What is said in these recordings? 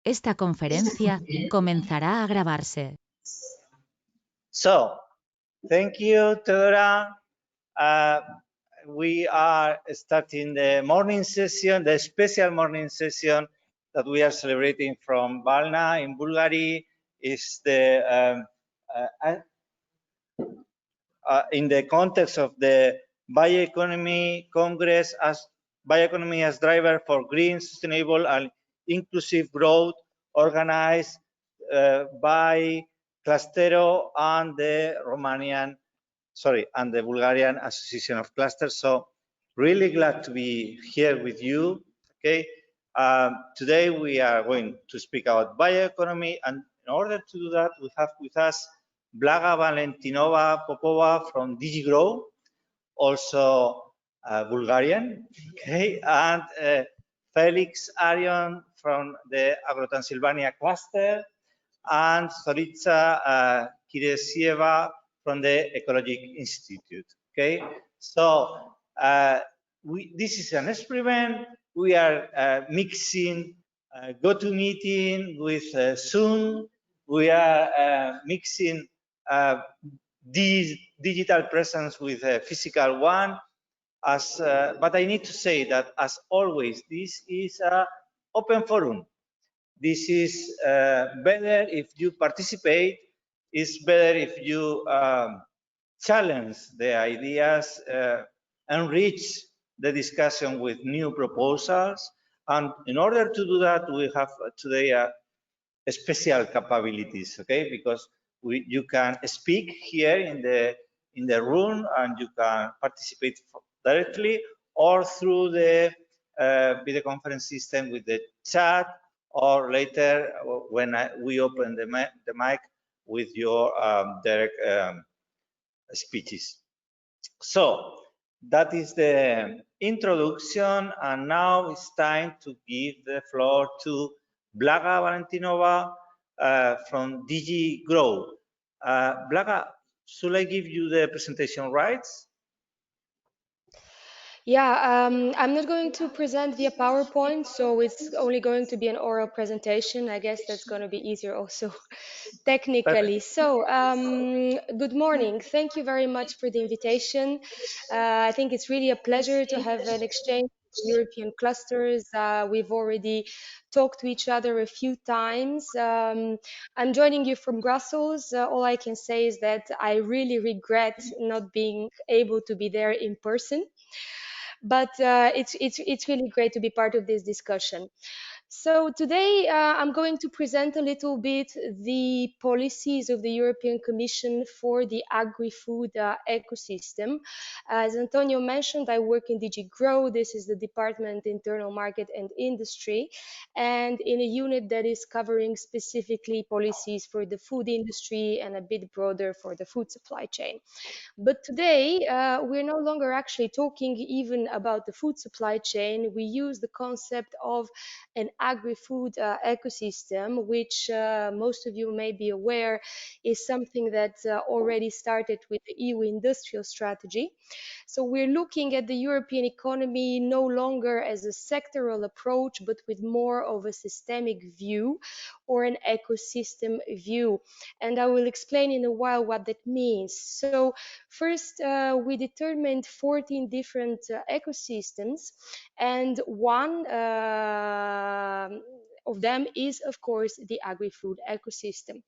Esta conferencia comenzará a grabarse. So, thank you, Teodora. We are starting the morning session, the special morning session that we are celebrating from Valna in Bulgaria. Is the in the context of the Bioeconomy Congress as Bioeconomy as driver for green, sustainable, and inclusive growth, organized by Clustero and the Bulgarian Association of Clusters. So really glad to be here with you. Okay, today we are going to speak about bioeconomy, and in order to do that, we have with us Blaga Valentinova Popova from DigiGrow, also Bulgarian, okay, and Felix Arion from the Agro-Transylvania cluster, and Storitza Kiresieva from the Ecologic Institute, okay? So this is an experiment. We are mixing GoToMeeting with Zoom. We are mixing this digital presence with a physical one. But I need to say that, as always, this is an open forum. This is better if you participate. It's better if you challenge the ideas, enrich the discussion with new proposals. And in order to do that, we have today special capabilities, okay? Because you can speak here in the room, and you can participate directly, or through the video conference system with the chat, or later when we open the mic with your direct speeches. So that is the introduction, and now it's time to give the floor to Blaga Valentinova from DigiGrow. Blaga, should I give you the presentation rights? Yeah, I'm not going to present via PowerPoint, so it's only going to be an oral presentation. I guess that's going to be easier also technically. So, good morning. Thank you very much for the invitation. I think it's really a pleasure to have an exchange with European clusters. We've already talked to each other a few times. I'm joining you from Brussels. All I can say is that I really regret not being able to be there in person. But it's really great to be part of this discussion. So today I'm going to present a little bit the policies of the European Commission for the agri-food ecosystem. As Antonio mentioned, I work in DigiGrow. This is the Department Internal Market and Industry, and in a unit that is covering specifically policies for the food industry and a bit broader for the food supply chain. But today, we're no longer actually talking even about the food supply chain. We use the concept of an agri-food ecosystem, which most of you may be aware is something that already started with the EU industrial strategy. So we're looking at the European economy no longer as a sectoral approach, but with more of a systemic view or an ecosystem view. And I will explain in a while what that means. So first, we determined 14 different ecosystems, and one of them is, of course, the agri-food ecosystem.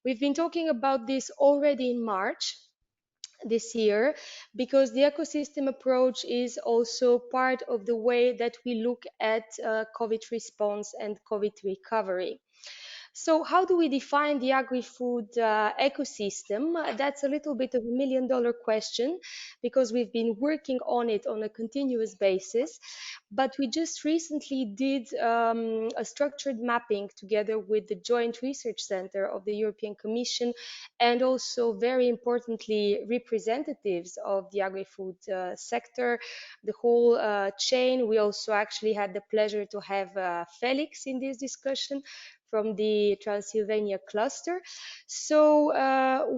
We've been talking about this already in March this year, because the ecosystem approach is also part of the way that we look at COVID response and COVID recovery. So how do we define the agri-food ecosystem? That's a little bit of a million-dollar question, because we've been working on it on a continuous basis. But we just recently did a structured mapping together with the Joint Research Center of the European Commission, and also, very importantly, representatives of the agri-food sector, the whole chain. We also actually had the pleasure to have Felix in this discussion from the Transylvania cluster. So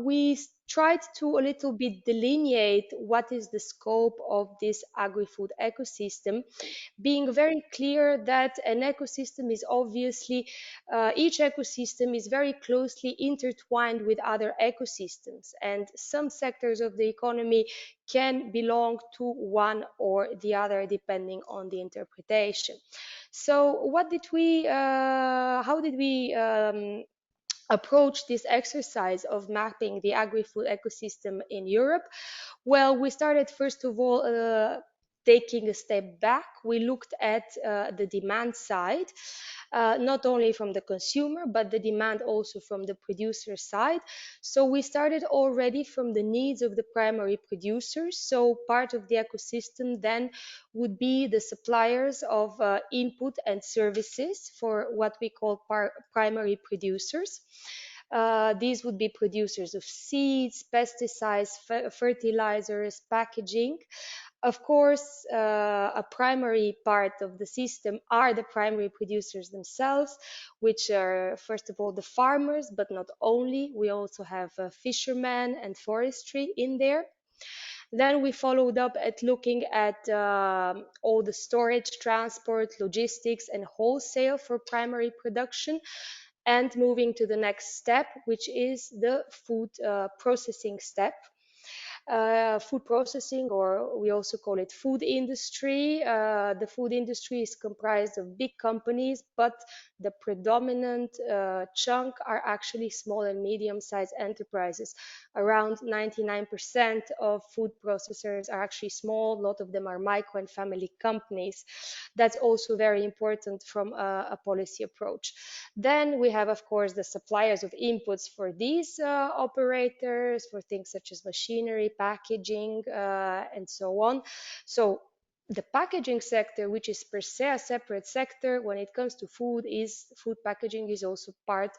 we tried to a little bit delineate what is the scope of this agri-food ecosystem, being very clear that an ecosystem is obviously, each ecosystem is very closely intertwined with other ecosystems, and some sectors of the economy can belong to one or the other depending on the interpretation. So how did we approach this exercise of mapping the agri-food ecosystem in Europe? Well, we started first of all taking a step back. We looked at the demand side, not only from the consumer, but the demand also from the producer side. So we started already from the needs of the primary producers. So part of the ecosystem then would be the suppliers of input and services for what we call primary producers. These would be producers of seeds, pesticides, fertilizers, packaging. Of course, a primary part of the system are the primary producers themselves, which are, first of all, the farmers, but not only. We also have fishermen and forestry in there. Then we followed up at looking at all the storage, transport, logistics, and wholesale for primary production, and moving to the next step, which is the food processing step. Food processing, or we also call it food industry. The food industry is comprised of big companies, but the predominant chunk are actually small and medium-sized enterprises. Around 99% of food processors are actually small. A lot of them are micro and family companies. That's also very important from a policy approach. Then we have, of course, the suppliers of inputs for these operators, for things such as machinery, packaging, and so on. So the packaging sector, which is per se a separate sector when it comes to food, is food packaging is also part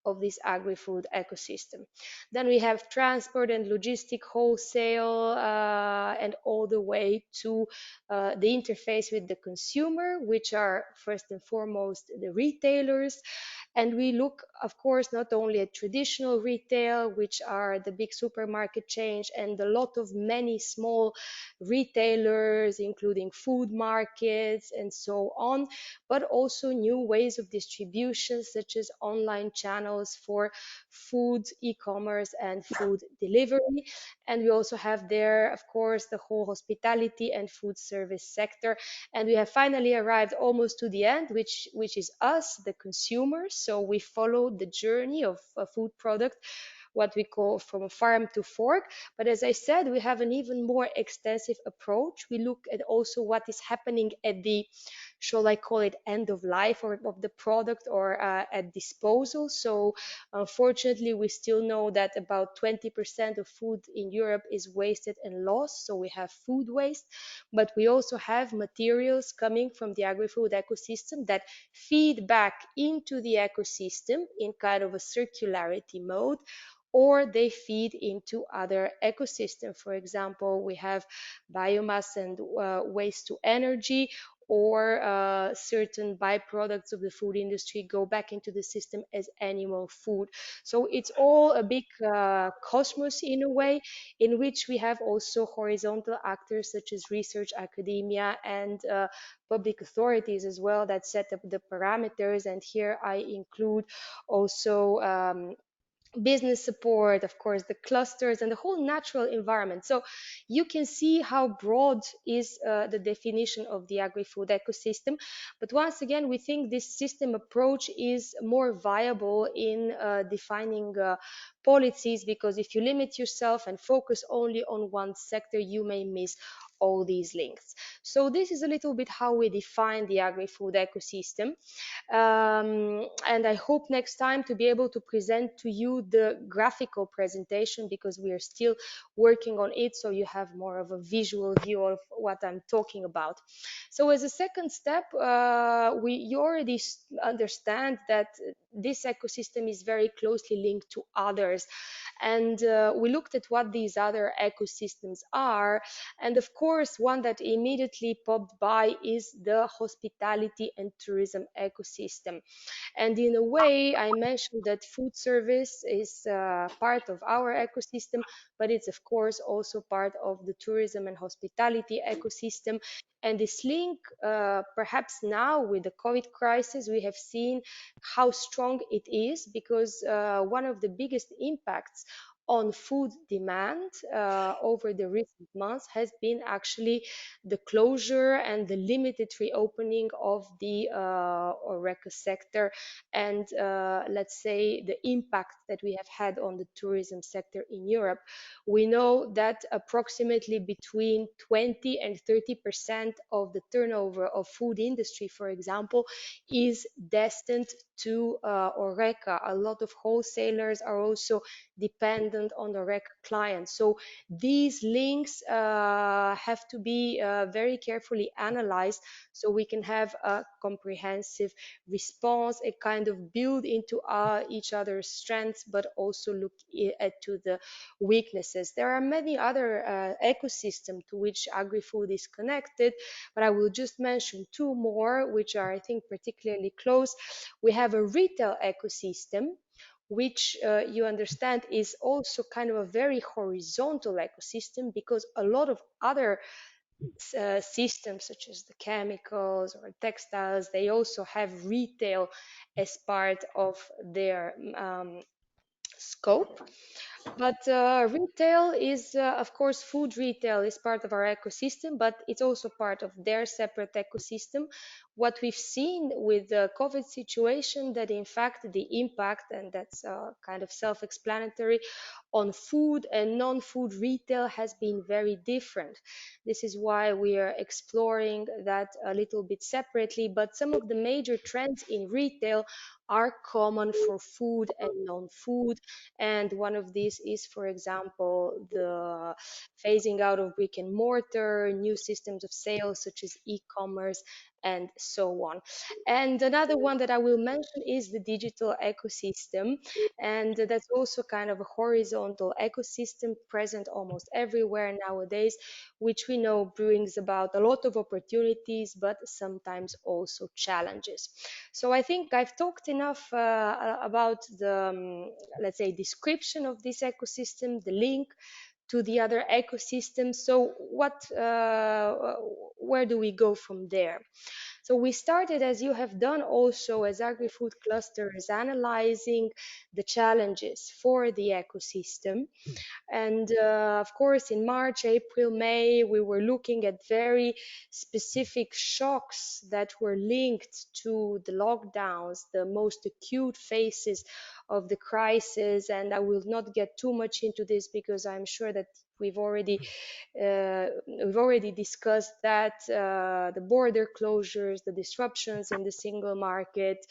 of this agri-food ecosystem. Then we have transport and logistic wholesale, and all the way to the interface with the consumer, which are first and foremost the retailers. And we look, of course, not only at traditional retail, which are the big supermarket chains and a lot of many small retailers, including food markets and so on, but also new ways of distribution, such as online channels for food, e-commerce, and food delivery. And we also have there, of course, the whole hospitality and food service sector. And we have finally arrived almost to the end, which is us, the consumers. So we follow the journey of a food product, what we call from farm to fork. But as I said, we have an even more extensive approach. We look at also what is happening at the, shall I call it, end of life or of the product, or at disposal. So unfortunately, we still know that about 20% of food in Europe is wasted and lost. So we have food waste, but we also have materials coming from the agri-food ecosystem that feed back into the ecosystem in kind of a circularity mode, or they feed into other ecosystems. For example, we have biomass and waste to energy, or certain byproducts of the food industry go back into the system as animal food. So it's all a big cosmos in a way, in which we have also horizontal actors such as research, academia, and public authorities as well that set up the parameters. And here I include also business support, of course, the clusters and the whole natural environment. So you can see how broad is the definition of the agri-food ecosystem. But once again, we think this system approach is more viable in defining policies, because if you limit yourself and focus only on one sector, you may miss all these links. So this is a little bit how we define the agri-food ecosystem. And I hope next time to be able to present to you the graphical presentation, because we are still working on it, so you have more of a visual view of what I'm talking about. So as a second step, you already understand that this ecosystem is very closely linked to others. And we looked at what these other ecosystems are. And of course, one that immediately popped by is the hospitality and tourism ecosystem. And in a way, I mentioned that food service is part of our ecosystem, but it's of course also part of the tourism and hospitality ecosystem. And this link, perhaps now with the COVID crisis, we have seen how strong it is, because one of the biggest impacts on food demand over the recent months has been actually the closure and the limited reopening of the HoReCa sector, and let's say the impact that we have had on the tourism sector in Europe. We know that approximately between 20 and 30% of the turnover of food industry, for example, is destined to HoReCa. A lot of wholesalers are also dependent on the HoReCa clients. So these links have to be very carefully analyzed, so we can have a comprehensive response, a kind of build into each other's strengths, but also look at to the weaknesses. There are many other ecosystems to which agri-food is connected, but I will just mention two more, which are, I think, particularly close. We have a retail ecosystem, which you understand is also kind of a very horizontal ecosystem, because a lot of other systems such as the chemicals or textiles, they also have retail as part of their scope. But retail is, of course, food retail is part of our ecosystem, but it's also part of their separate ecosystem. What we've seen with the COVID situation, that in fact the impact, and that's kind of self-explanatory, on food and non-food retail has been very different. This is why we are exploring that a little bit separately, but some of the major trends in retail are common for food and non-food. And one of these is, for example, the phasing out of brick and mortar, new systems of sales such as e-commerce, and so on. And another one that I will mention is the digital ecosystem. And that's also kind of a horizontal ecosystem present almost everywhere nowadays, which we know brings about a lot of opportunities, but sometimes also challenges. So I think I've talked enough about the, let's say, description of this ecosystem, the link to the other ecosystems. So where do we go from there? So we started, as you have done also as agri-food clusters, analyzing the challenges for the ecosystem. And of course, in March, April, May, we were looking at very specific shocks that were linked to the lockdowns, the most acute phases of the crisis. And I will not get too much into this, because I'm sure that we've already discussed that, the border closures, the disruptions in the single market,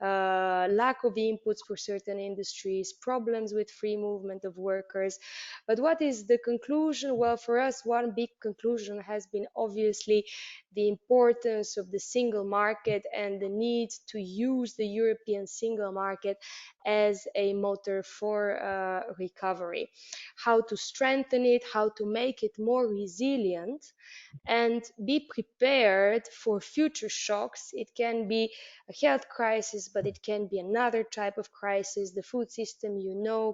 lack of inputs for certain industries, problems with free movement of workers. But what is the conclusion? Well, for us, one big conclusion has been obviously the importance of the single market and the need to use the European single market as a motor for recovery. How to strengthen it, how to make it more resilient, and be prepared for future shocks. It can be a health crisis, but it can be another type of crisis. The food system,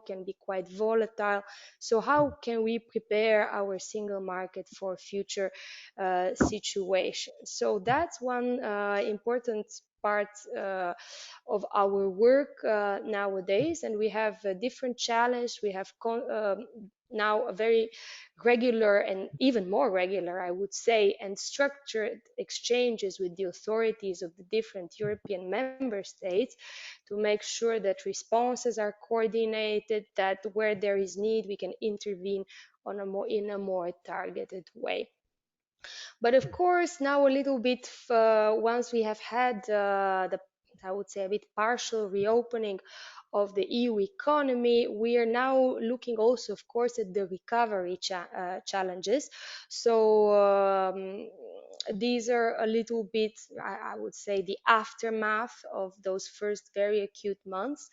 can be quite volatile. So how can we prepare our single market for future situations? So that's one important part of our work nowadays, and we have a different challenge. We have now a very regular, and even more regular, I would say, and structured exchanges with the authorities of the different European member states, to make sure that responses are coordinated, that where there is need, we can intervene in a more targeted way. But of course, now a little bit, once we have had I would say, a bit partial reopening of the EU economy, we are now looking also, of course, at the recovery challenges. So these are a little bit, I would say, the aftermath of those first very acute months.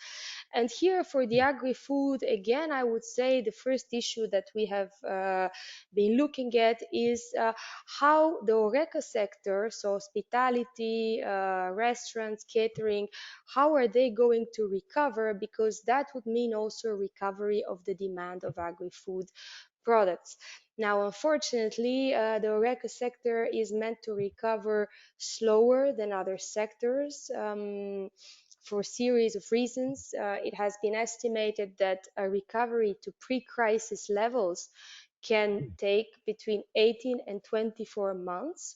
And here for the agri-food, again, I would say the first issue that we have been looking at is how the HoReCa sector, so hospitality, restaurants, catering, how are they going to recover? Because that would mean also recovery of the demand of agri-food products. Now, unfortunately, the HoReCa sector is meant to recover slower than other sectors. For a series of reasons. It has been estimated that a recovery to pre-crisis levels can take between 18 and 24 months.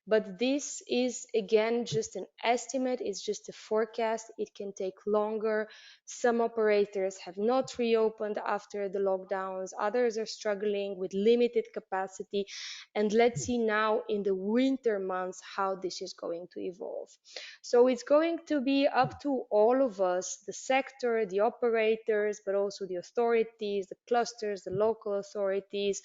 But this is again just an estimate, it's just a forecast. It can take longer. Some operators have not reopened after the lockdowns, others are struggling with limited capacity. And let's see now in the winter months how this is going to evolve. So it's going to be up to all of us, the sector, the operators, but also the authorities, the clusters, the local authorities,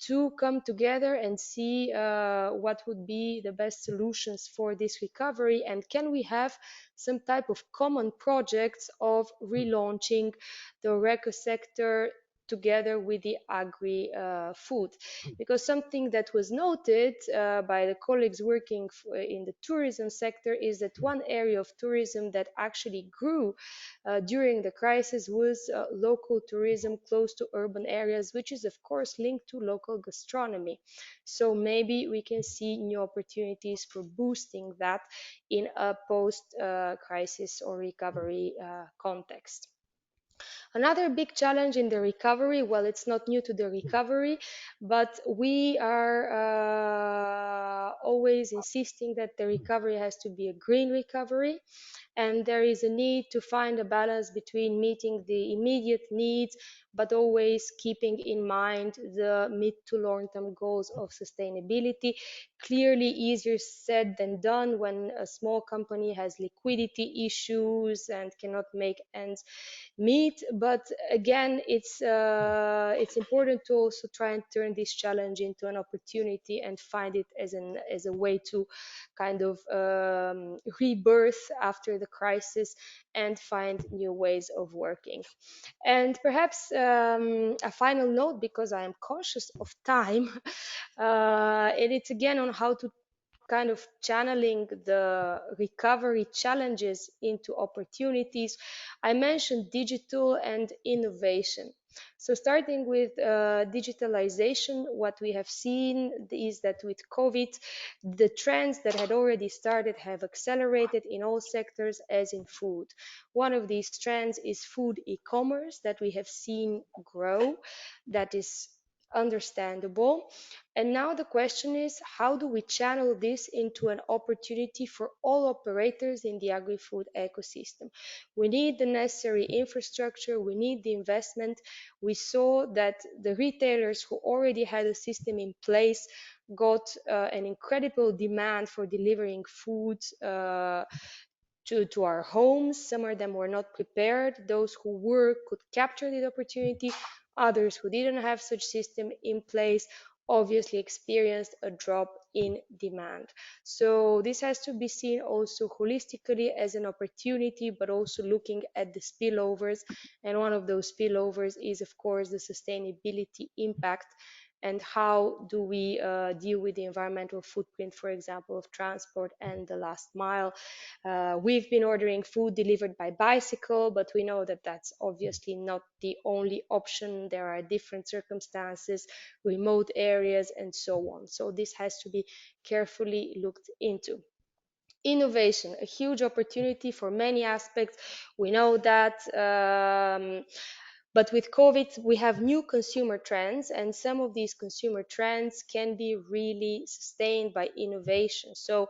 to come together and see what would be the best solutions for this recovery, and can we have some type of common projects of relaunching the HoReCa sector together with the agri-food. Because something that was noted by the colleagues working in the tourism sector is that one area of tourism that actually grew during the crisis was local tourism close to urban areas, which is of course linked to local gastronomy. So maybe we can see new opportunities for boosting that in a post-crisis or recovery context. Another big challenge in the recovery, well, it's not new to the recovery, but we are always insisting that the recovery has to be a green recovery, and there is a need to find a balance between meeting the immediate needs but always keeping in mind the mid to long term goals of sustainability. Clearly easier said than done when a small company has liquidity issues and cannot make ends meet, but again it's important to also try and turn this challenge into an opportunity and find it as a way to kind of rebirth after the crisis and find new ways of working. And perhaps a final note, because I am conscious of time, and it's again on how to kind of channeling the recovery challenges into opportunities. I mentioned digital and innovation. So starting with digitalization, what we have seen is that with COVID, the trends that had already started have accelerated in all sectors as in food. One of these trends is food e-commerce that we have seen grow. That is understandable. And now the question is, how do we channel this into an opportunity for all operators in the agri-food ecosystem? We need the necessary infrastructure, we need the investment. We saw that the retailers who already had a system in place got an incredible demand for delivering food to our homes. Some of them were not prepared. Those who were could capture the opportunity. Others who didn't have such system in place obviously experienced a drop in demand. So this has to be seen also holistically as an opportunity, but also looking at the spillovers. And one of those spillovers is, of course, the sustainability impact and how do we deal with the environmental footprint, for example, of transport and the last mile. We've been ordering food delivered by bicycle, but we know that that's obviously not the only option. There are different circumstances, remote areas, and so on. So this has to be carefully looked into. Innovation, a huge opportunity for many aspects. We know that. But with COVID, we have new consumer trends, and some of these consumer trends can be really sustained by innovation. So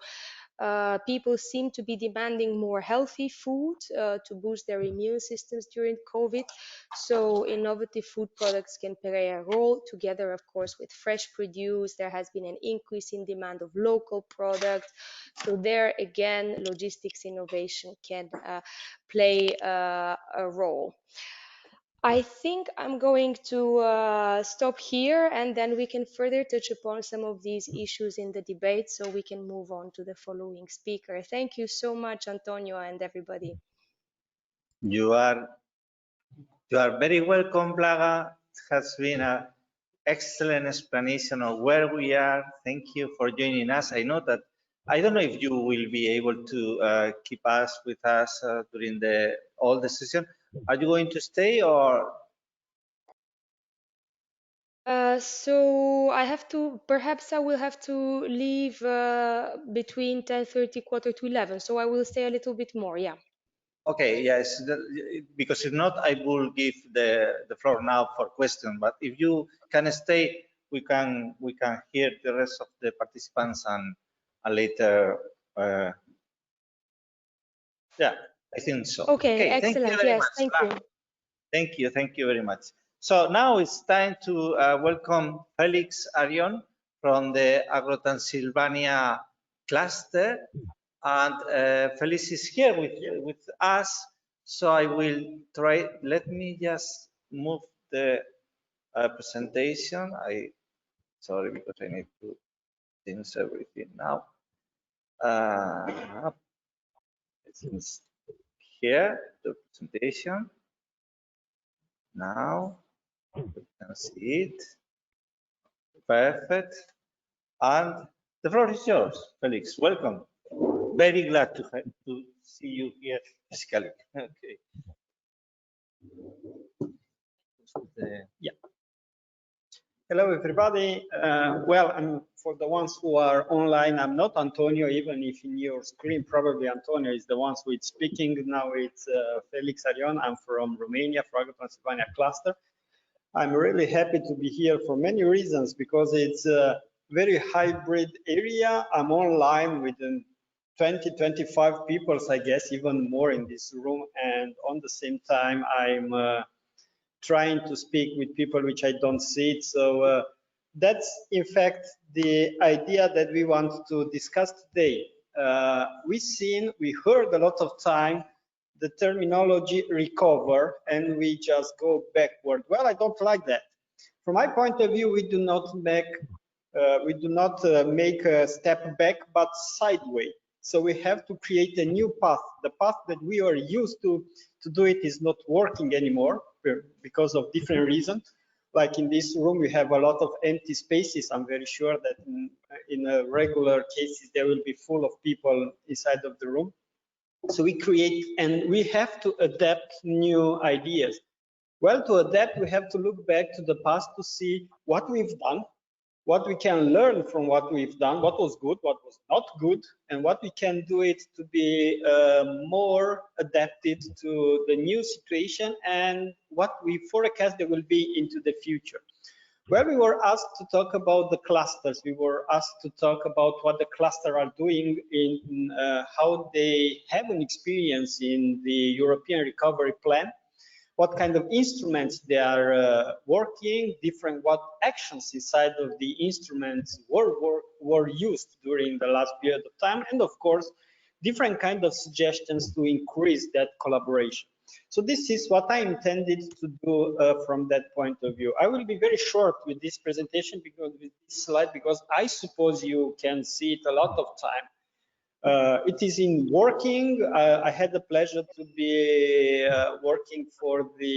people seem to be demanding more healthy food to boost their immune systems during COVID. So innovative food products can play a role together, of course, with fresh produce. There has been an increase in demand of local products. So there again, logistics innovation can play a role. I think I'm going to stop here, and then we can further touch upon some of these issues in the debate so we can move on to the following speaker. Thank you so much, Antonio, and everybody. You are very welcome, Blaga. It has been an excellent explanation of where we are. Thank you for joining us. I know that I don't know if you will be able to keep us with us during all the session. Are you going to stay or? So I have to, perhaps I will have to leave between 10:30, quarter to 11. So I will stay a little bit more, yeah. Okay, yes, because if not, I will give the floor now for questions. But if you can stay, we can hear the rest of the participants and later. Yeah, I think so. Okay, Okay, thank you excellent. very Yes, much. thank you. Thank you very much. So now it's time to welcome Felix Arion from the Agro-Transylvania cluster. And Felix is here with us. So I will try, let me just move the presentation. Sorry, because I need to change everything now. It's here, the presentation. Now you can see it. Perfect. And the floor is yours, Felix. Welcome. Very glad to see you here physically. Okay. Yeah. Hello, everybody. Well, for the ones who are online, I'm not Antonio, even if in your screen, probably Antonio is the one who is speaking. Now it's Felix Arion. I'm from Romania, for Agro-Transylvania cluster. I'm really happy to be here for many reasons, because it's a very hybrid area. I'm online with 20, 25 people, I guess, even more in this room. And on the same time, I'm trying to speak with people which I don't see. So that's in fact the idea that we want to discuss today. We heard a lot of time the terminology recover, and we just go backward. Well, I don't like that. From my point of view, we do not make a step back, but sideways. So we have to create a new path. The path that we are used to do it is not working anymore because of different reasons. Like in this room, we have a lot of empty spaces. I'm very sure that in a regular cases, there will be full of people inside of the room. So we create, and we have to adapt new ideas. Well, to adapt, we have to look back to the past to see what we've done, what we can learn from what we've done, what was good, what was not good, and what we can do it to be more adapted to the new situation and what we forecast there will be into the future. Well, we were asked to talk about the clusters. We were asked to talk about what the cluster are doing in how they have an experience in the European Recovery Plan, what kind of instruments they are working, what actions inside of the instruments were used during the last period of time, and of course, different kind of suggestions to increase that collaboration. So this is what I intended to do from that point of view. I will be very short with this presentation, because with this slide, because I suppose you can see it a lot of time. It is in working. I had the pleasure to be working for the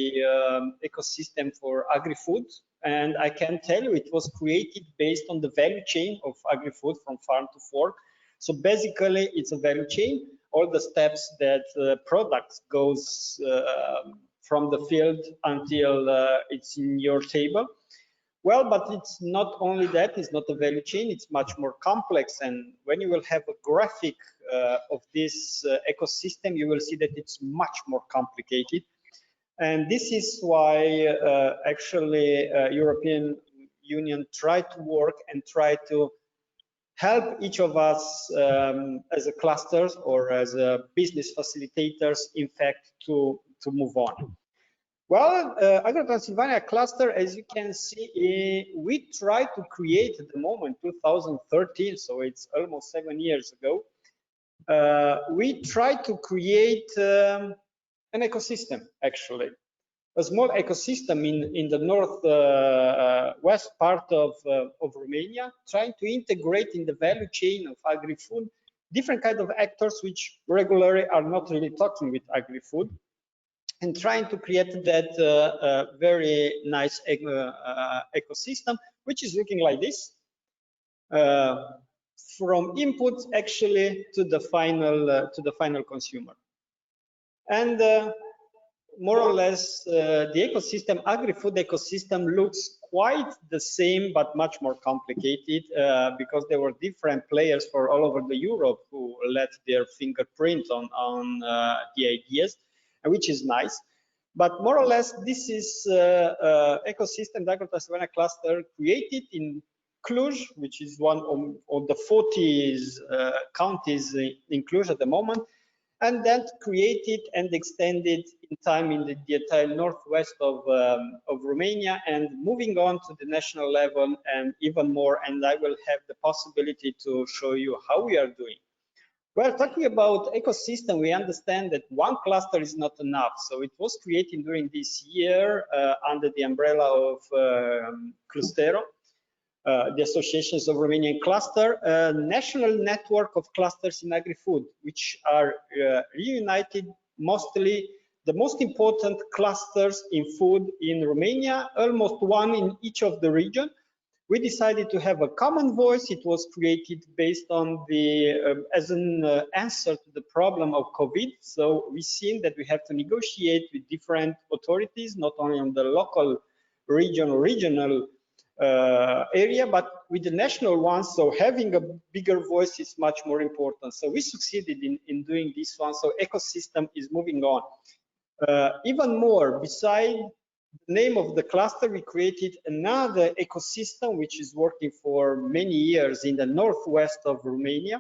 ecosystem for agri-food, and I can tell you it was created based on the value chain of agri-food from farm to fork. So basically, it's a value chain. All the steps that product goes from the field until it's in your table. Well, but it's not only that, it's not a value chain, it's much more complex. And when you will have a graphic of this ecosystem, you will see that it's much more complicated. And this is why actually European Union try to work and try to help each of us as a clusters or as a business facilitators, in fact, to move on. Well, Agro-Transylvania cluster, as you can see, we tried to create at the moment 2013, so it's almost 7 years ago. We tried to create an ecosystem, actually. a small ecosystem in the north west part of Romania, trying to integrate in the value chain of agri-food different kind of actors which regularly are not really talking with agri-food, and trying to create that very nice ecosystem, which is looking like this, from inputs actually to the final consumer. And more or less, the ecosystem, agri-food ecosystem, looks quite the same, but much more complicated because there were different players for all over the Europe who let their fingerprint on the ideas, which is nice. But more or less, this is ecosystem, the Agro-Transilvania cluster, created in Cluj, which is one of the 40 counties in Cluj at the moment, and then created and extended in time in the entire northwest of Romania, and moving on to the national level and even more. And I will have the possibility to show you how we are doing. Well, talking about ecosystem, we understand that one cluster is not enough. So it was created during this year under the umbrella of Clustero, the Associations of Romanian Cluster, a national network of clusters in agri-food, which are reunited mostly the most important clusters in food in Romania, almost one in each of the region. We decided to have a common voice. It was created based on the, as an answer to the problem of COVID. So we've seen that we have to negotiate with different authorities, not only on the local regional area, but with the national ones. So having a bigger voice is much more important. So we succeeded in doing this one. So ecosystem is moving on. Even more, beside the name of the cluster, we created another ecosystem which is working for many years in the northwest of Romania,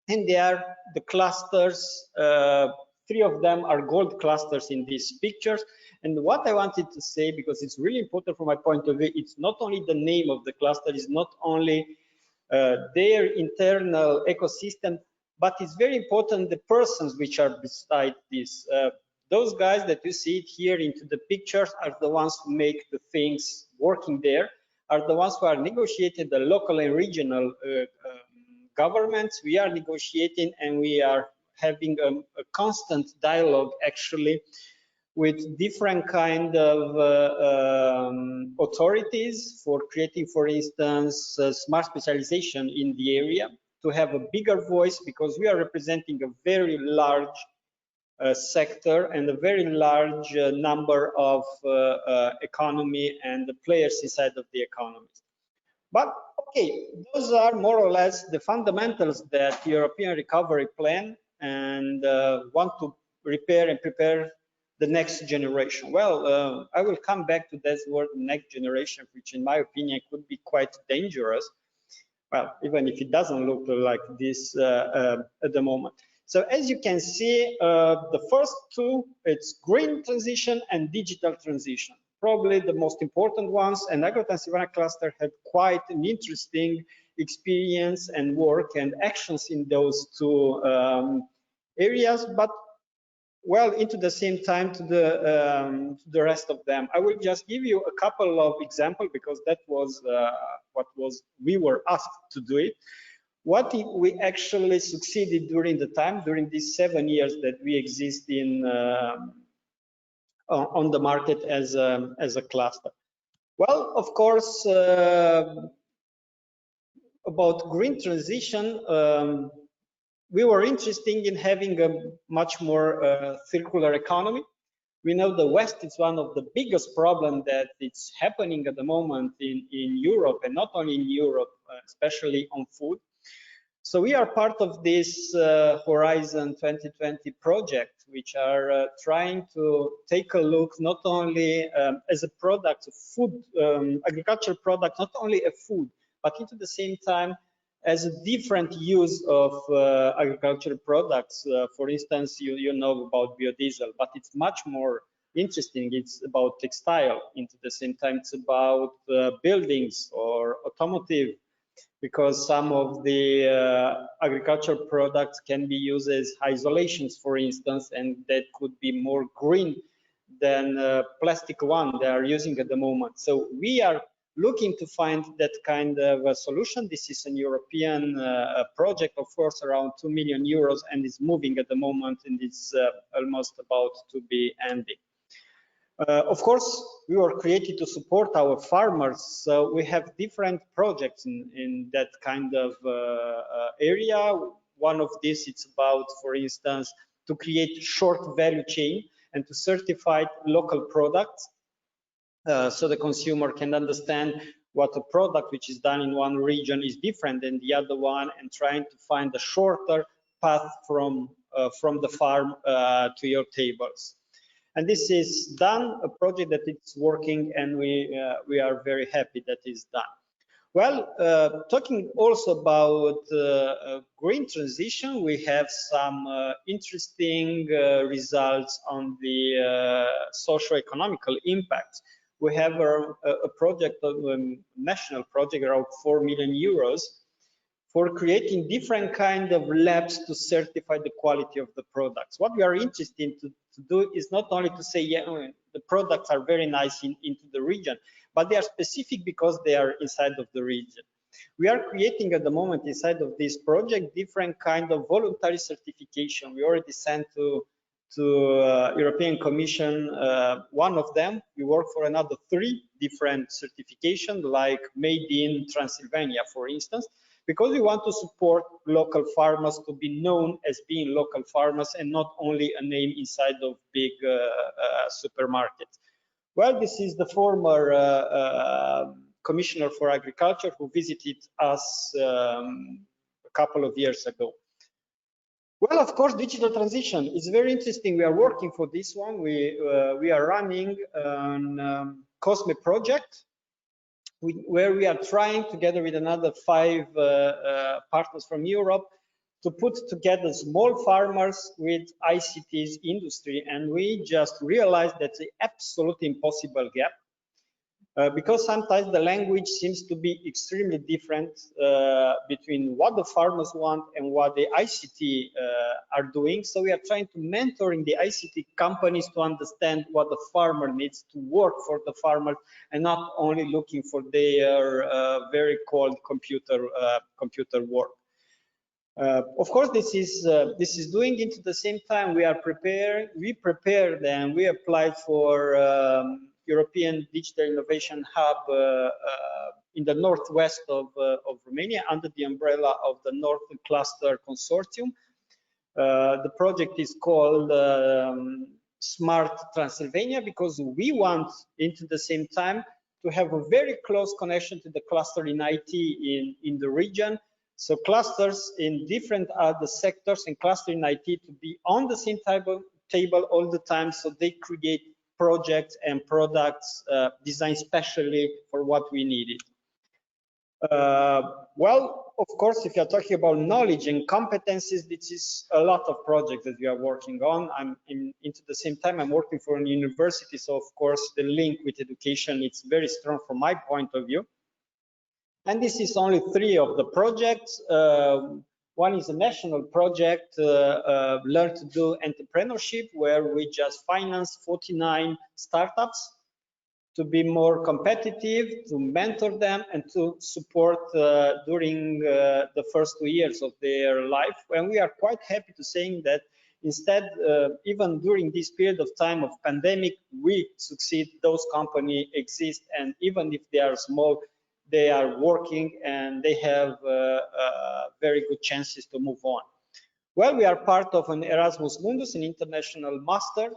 and they are the clusters. 3 of them are gold clusters in these pictures. And what I wanted to say, because it's really important from my point of view, it's not only the name of the cluster, it's not only their internal ecosystem, but it's very important the persons which are beside this. Those guys that you see here into the pictures are the ones who make the things working there, are the ones who are negotiating the local and regional governments. We are negotiating, and we are having a constant dialogue actually with different kind of authorities for creating, for instance, smart specialization in the area, to have a bigger voice, because we are representing a very large sector and a very large number of economy and the players inside of the economy. But okay, those are more or less the fundamentals that European Recovery Plan and want to repair and prepare the next generation. Well, I will come back to that word, next generation, which in my opinion could be quite dangerous. Well, even if it doesn't look like this at the moment. So as you can see, the first 2, it's green transition and digital transition, probably the most important ones. And Agro-Transilvania cluster had quite an interesting experience and work and actions in those 2 areas, but well into the same time to the rest of them. I will just give you a couple of examples, because that was we were asked to do it. What we actually succeeded during the time, during these 7 years that we exist in on the market as a cluster. Well, of course, about green transition, we were interested in having a much more circular economy. We know the West is one of the biggest problems that it's happening at the moment in Europe, and not only in Europe, especially on food. So we are part of this Horizon 2020 project, which are trying to take a look not only as a product, food, agricultural product, not only a food, but into the same time as a different use of agricultural products. For instance, you know about biodiesel, but it's much more interesting. It's about textile. Into the same time, it's about buildings or automotive, because some of the agricultural products can be used as isolations, for instance, and that could be more green plastic one they are using at the moment. So we are looking to find that kind of a solution. This is a European project, of course, around 2 million euros, and is moving at the moment, and it's almost about to be ending. Of course, we were created to support our farmers, so we have different projects in that kind of area. One of these, it's about, for instance, to create short value chain and to certify local products, so the consumer can understand what a product which is done in one region is different than the other one, and trying to find a shorter path from the farm to your tables. And this is done, a project that it's working, and we are very happy that it's done. Well, talking also about green transition, we have some interesting results on the socio-economical impact. We have a project, a national project, around 4 million euros, for creating different kind of labs to certify the quality of the products. What we are interested to do is not only to say, yeah, the products are very nice into the region, but they are specific because they are inside of the region. We are creating at the moment inside of this project different kind of voluntary certification. We already sent to European Commission one of them. We work for another 3 different certifications, like made in Transylvania, for instance, because we want to support local farmers to be known as being local farmers and not only a name inside of big supermarkets. Well, this is the former Commissioner for Agriculture who visited us a couple of years ago. Well, of course, digital transition is very interesting. We are working for this one. We are running a COSME project, where we are trying, together with another 5 partners from Europe, to put together small farmers with ICT's industry. And we just realized that's an absolutely impossible gap, because sometimes the language seems to be extremely different between what the farmers want and what the ICT are doing. So we are trying to mentoring the ICT companies to understand what the farmer needs to work for the farmer, and not only looking for their very cold computer work. Of course, this is doing it at the same time. We prepared and we applied for European Digital Innovation Hub in the northwest of Romania, under the umbrella of the Northern Cluster Consortium. The project is called Smart Transylvania, because we want, into the same time, to have a very close connection to the cluster in IT in the region. So clusters in different other sectors and cluster in IT to be on the same table all the time, so they create projects and products designed specially for what we needed. Well, of course, if you're talking about knowledge and competencies, this is a lot of projects that we are working on. Into the same time, I'm working for a university, so of course the link with education, it's very strong from my point of view. And this is only 3 of the projects. One is a national project, Learn to Do Entrepreneurship, where we just finance 49 startups to be more competitive, to mentor them, and to support during the first 2 years of their life. And we are quite happy to saying that instead, even during this period of time of pandemic, we succeed, those companies exist, and even if they are small, they are working and they have very good chances to move on. Well, we are part of an Erasmus Mundus, an international master,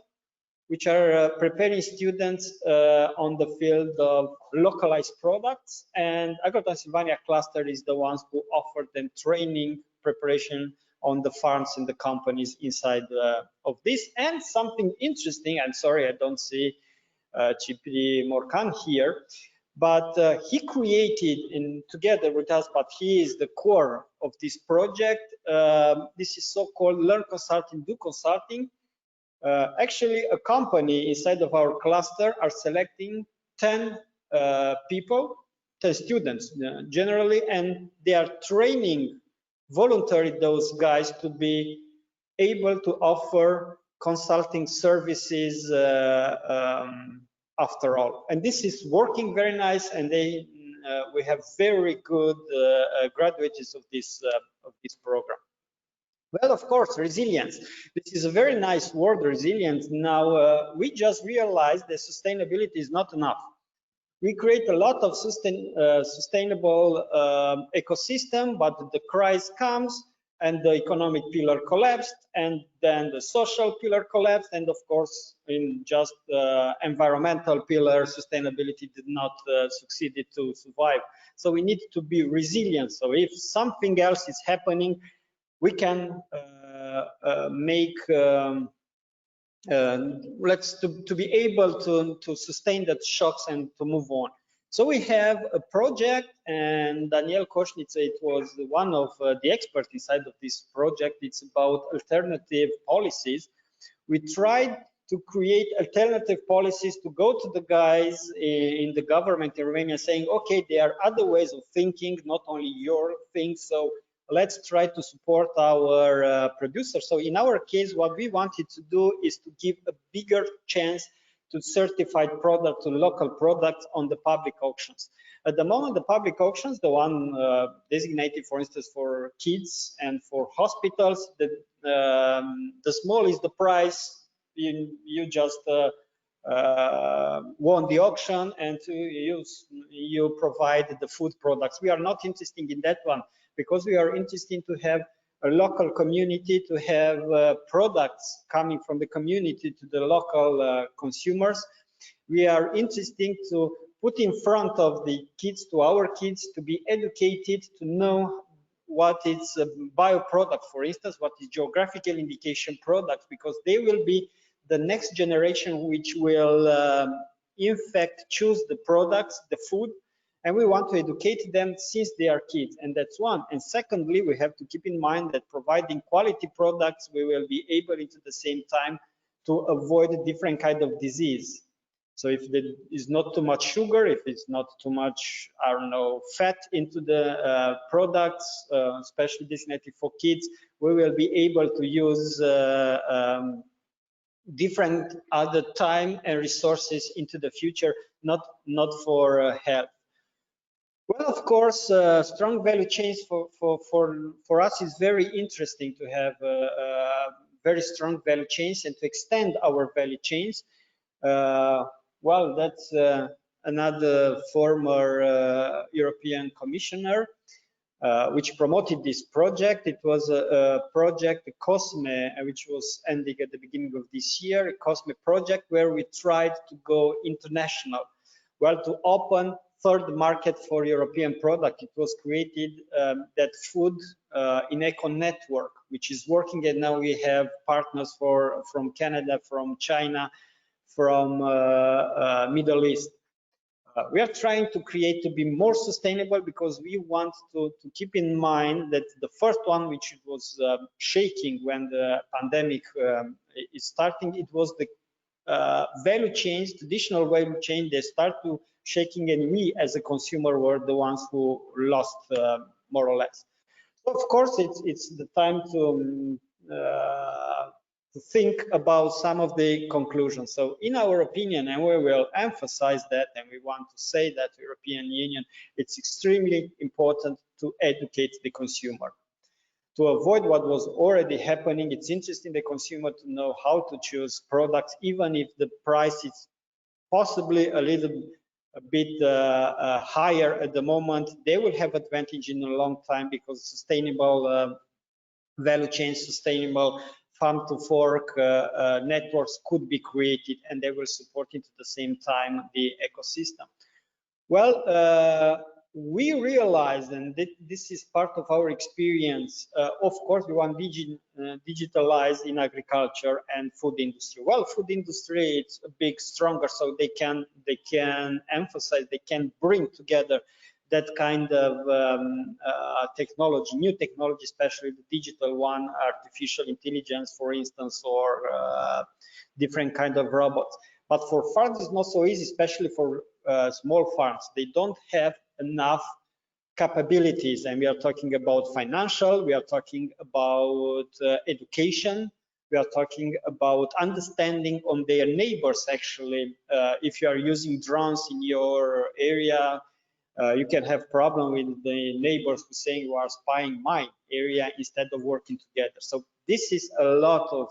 which are preparing students on the field of localized products, and Agro-Transylvania cluster is the ones who offer them training, preparation on the farms and the companies inside of this. And something interesting, I'm sorry I don't see Cipri Morcan here, but he created together with us, but he is the core of this project. This is so-called Learn Consulting, Do Consulting. Actually, a company inside of our cluster are selecting 10 people, 10 students generally, and they are training voluntarily those guys to be able to offer consulting services after all. And this is working very nice, and we have very good graduates of this program. Well, of course, resilience. This is a very nice word, resilience. Now, we just realized that sustainability is not enough. We create a lot of sustainable ecosystem, but the crisis comes and the economic pillar collapsed, and then the social pillar collapsed, and of course, in just environmental pillar, sustainability did not succeed to survive. So we need to be resilient. So if something else is happening, we can make to be able to sustain that shocks and to move on. So we have a project, and Daniel Koschnitz, it was one of the experts inside of this project. It's about alternative policies. We tried to create alternative policies to go to the guys in the government in Romania saying, okay, there are other ways of thinking, not only your thing. So let's try to support our producers. So in our case, what we wanted to do is to give a bigger chance to certified product, to local products on the public auctions. At the moment, the public auctions, the one designated, for instance, for kids and for hospitals, the small is the price. You just won the auction, and you provide the food products. We are not interested in that one, because we are interested to have a local community, to have products coming from the community to the local consumers. We are interested to put in front of the kids, to our kids, to be educated, to know what is a bioproduct, for instance, what is geographical indication products, because they will be the next generation which will in fact choose the products, the food, and we want to educate them since they are kids, and that's one. And secondly, we have to keep in mind that providing quality products, we will be able at the same time to avoid different kind of disease. So if there is not too much sugar, if it's not too much, I don't know, fat into the products, especially designated for kids, we will be able to use different other time and resources into the future, not for health. Well, of course, strong value chains for us is very interesting to have very strong value chains and to extend our value chains. Well, that's another former European commissioner which promoted this project. It was a project, COSME, which was ending at the beginning of this year, a COSME project where we tried to go international. Well, to open third market for European product. It was created that food in eco network, which is working, and now we have partners from Canada, from China, from Middle East. We are trying to create to be more sustainable, because we want to keep in mind that the first one, which was shaking when the pandemic is starting, it was the value chains, traditional value chain, they start to shaking, and we as a consumer were the ones who lost more or less. So of course, it's the time to think about some of the conclusions. So in our opinion, and we will emphasize that, and we want to say that European Union, it's extremely important to educate the consumer. To avoid what was already happening, it's interesting the consumer to know how to choose products, even if the price is possibly a bit higher at the moment. They will have advantage in a long time, because sustainable value chain, sustainable farm to fork networks could be created, and they will support it at the same time the ecosystem. Well, we realized, and this is part of our experience, of course, we want digitalize in agriculture and food industry. Well, food industry, it's a big stronger, so they can emphasize, they can bring together that kind of technology, new technology, especially the digital one, artificial intelligence, for instance, or different kind of robots. But for farms, it's not so easy, especially for small farms. They don't have enough capabilities, and we are talking about financial, we are talking about education, we are talking about understanding on their neighbors. Actually, if you are using drones in your area, you can have problem with the neighbors who saying you are spying my area instead of working together. So this is a lot of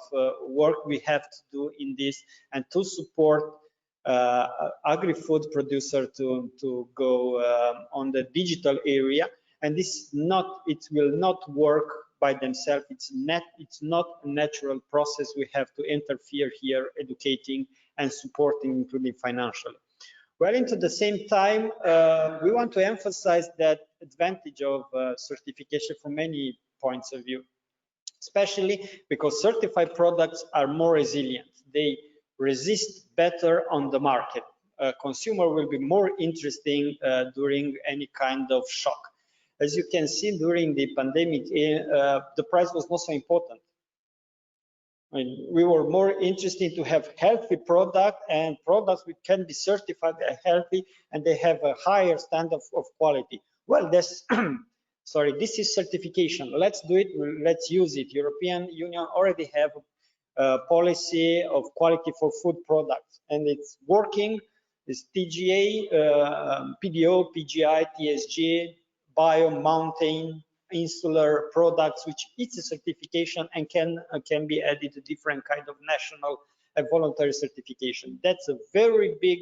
work we have to do in this, and to support agri-food producer to go on the digital area. And this it will not work by themselves. It's not a natural process. We have to interfere here, educating and supporting, including financially. Well, into the same time, we want to emphasize that advantage of certification from many points of view, especially because certified products are more resilient. They resist better on the market. Consumer will be more interesting during any kind of shock. As you can see, during the pandemic, the price was not so important. I mean, we were more interested to have healthy product and products which can be certified as healthy and they have a higher standard of quality. Well, this, sorry, this is certification. Let's do it. Let's use it. European Union already have a policy of quality for food products, and it's working. It's TGA, PDO, PGI, TSG, Bio, Mountain, insular products, which is a certification and can be added to different kind of national and voluntary certification. That's a very big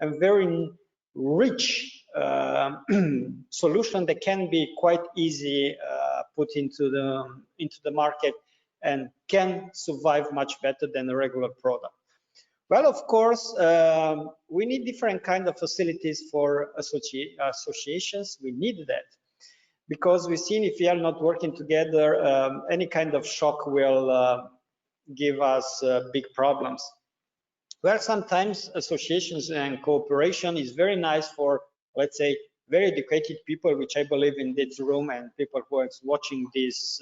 and very rich solution that can be quite easy put into the market and can survive much better than a regular product. Well, of course, we need different kind of facilities for associations. We need that, because we've seen if we are not working together, any kind of shock will give us big problems. Where sometimes associations and cooperation is very nice for, let's say, very educated people, which I believe in this room, and people who are watching this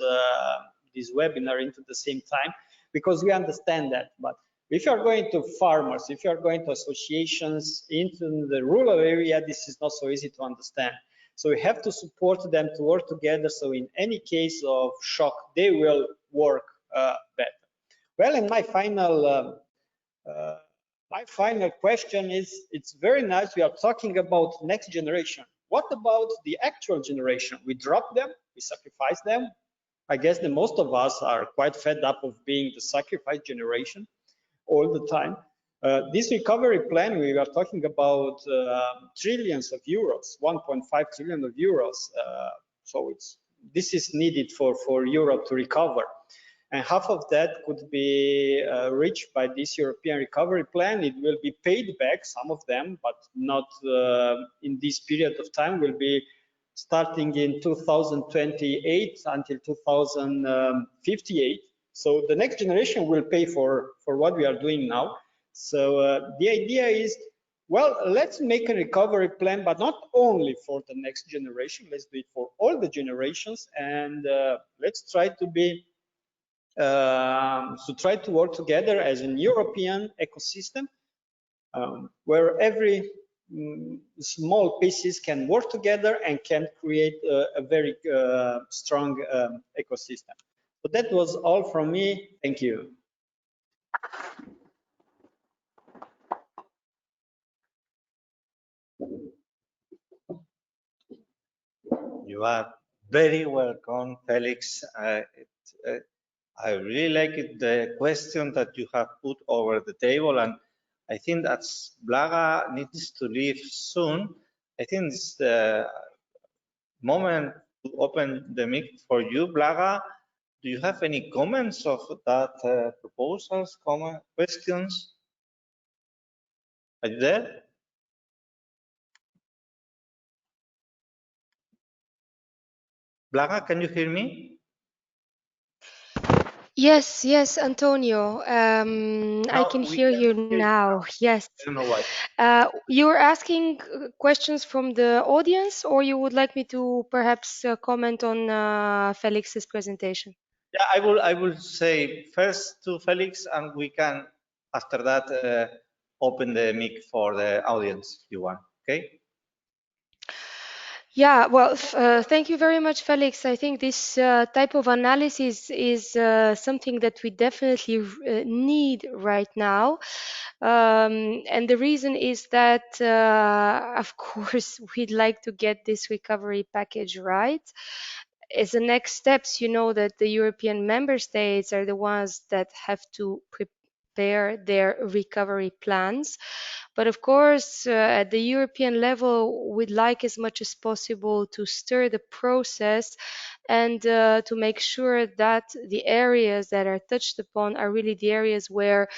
webinar into the same time, because we understand that. But if you are going to farmers, if you are going to associations into the rural area, this is not so easy to understand. So we have to support them to work together. So in any case of shock, they will work better. Well, and my final question is, it's very nice. We are talking about next generation. What about the actual generation? We drop them, we sacrifice them. I guess that most of us are quite fed up of being the sacrificed generation all the time. This recovery plan, we are talking about trillions of euros, 1.5 trillion of euros. So this is needed for Europe to recover. And half of that could be reached by this European recovery plan. It will be paid back, some of them, but not in this period of time. Will be starting in 2028 until 2058. So the next generation will pay for what we are doing now. So the idea is, well, let's make a recovery plan, but not only for the next generation. Let's do it for all the generations, and let's try to be try to work together as an European ecosystem where every small pieces can work together and can create a very strong ecosystem. So that was all from me. Thank you. You are very welcome, Felix. I really like the question that you have put over the table, and I think that Blaga needs to leave soon. I think it's the moment to open the mic for you, Blaga. Do you have any comments of that proposals, questions? Are you there? Blaga, can you hear me? Yes, yes, Antonio. I can hear you now. Yes. I don't know why. You were asking questions from the audience, or you would like me to perhaps comment on Felix's presentation? Yeah, I will say first to Felix, and we can after that open the mic for the audience if you want. Okay. Yeah, well, thank you very much, Felix. I think this type of analysis is something that we definitely need right now. And the reason is that, of course, we'd like to get this recovery package right. As the next steps, you know that the European member states are the ones that have to prepare their recovery plans. But of course, at the European level, we'd like as much as possible to stir the process and to make sure that the areas that are touched upon are really the areas where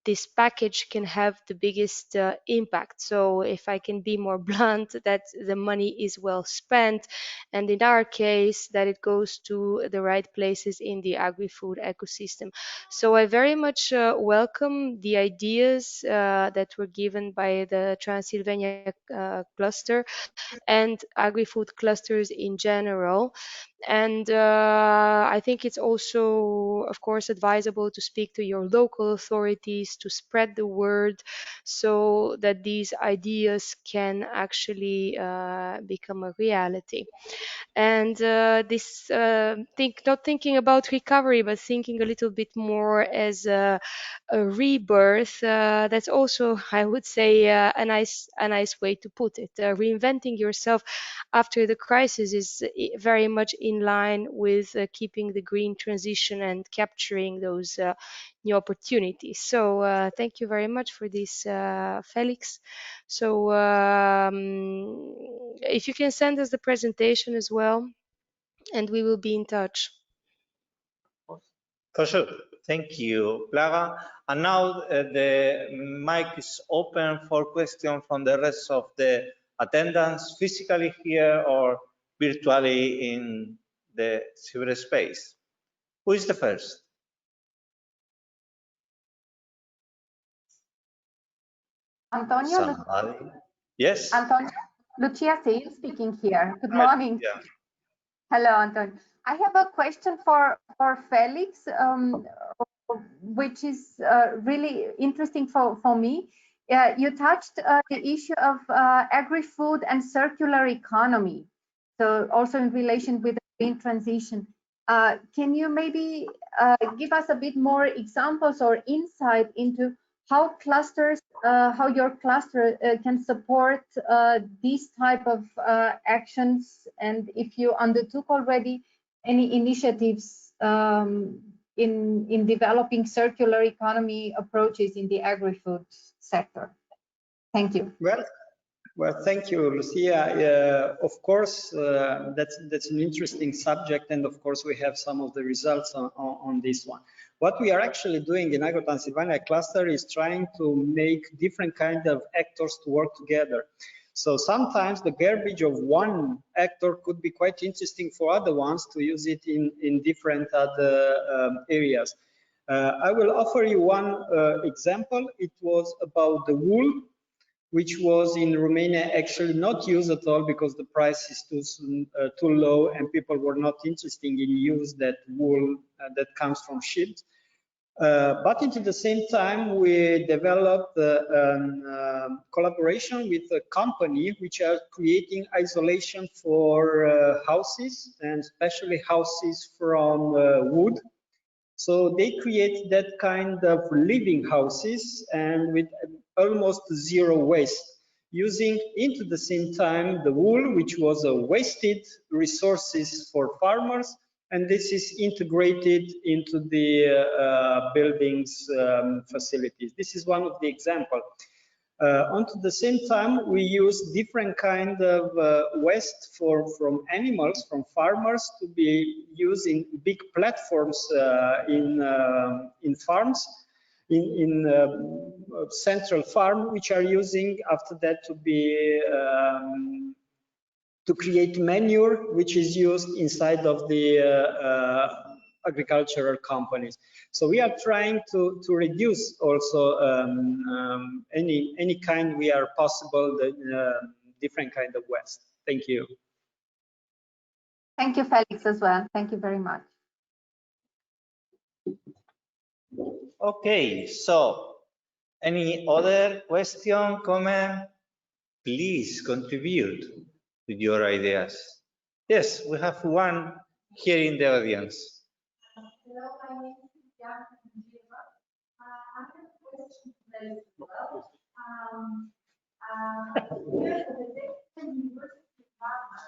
this package can have the biggest impact. So if I can be more blunt, that the money is well spent, and in our case, that it goes to the right places in the agri-food ecosystem. So I very much welcome the ideas that were given by the Transylvania cluster and agri-food clusters in general. And I think it's also, of course, advisable to speak to your local authorities to spread the word so that these ideas can actually become a reality. And this not thinking about recovery, but thinking a little bit more as a rebirth. That's also, I would say, a nice way to put it. Reinventing yourself after the crisis is very much in line with keeping the green transition and capturing those new opportunities. So thank you very much for this, Felix. So if you can send us the presentation as well, and we will be in touch. For sure. Thank you, Plaga. And now the mic is open for questions from the rest of the attendants, physically here or virtually in the cyberspace. Who is the first? Antonio, Somebody? Yes? Antonio, Lucia Sail speaking here. Good Right, morning. yeah. Hello, Antonio. I have a question for Felix, which is really interesting for me. You touched the issue of agri-food and circular economy, so also in relation with the green transition. Can you maybe give us a bit more examples or insight into how clusters, how your cluster can support these type of actions, and if you undertook already any initiatives in developing circular economy approaches in the agri-food sector? Thank you. Well, thank you, Lucia. Of course, that's an interesting subject, and of course we have some of the results on this one. What we are actually doing in Agro-Transylvania cluster is trying to make different kind of actors to work together. So sometimes the garbage of one actor could be quite interesting for other ones to use it in different other areas. I will offer you one example. It was about the wool, which was in Romania actually not used at all because the price is too low and people were not interested in use that wool that comes from sheep. But at the same time, we developed collaboration with a company which are creating isolation for houses, and especially houses from wood. So they create that kind of living houses and with almost zero waste, using into the same time the wool, which was a wasted resources for farmers, and this is integrated into the buildings facilities. This is one of the examples. Onto the same time, we use different kind of waste from animals, from farmers, to be used in big platforms in farms, in central farm, which are using after that to be to create manure, which is used inside of the agricultural companies. So we are trying to reduce also any kind we are possible, the different kind of waste. Thank you. Thank you, Felix, as well. Thank you very much. Okay, so any other question, comment? Please contribute. with your ideas. Yes, we have one here in the audience. Hello, my name is Diana from Geneva. I have a question to raise as well. Here at the Technical University of Varna,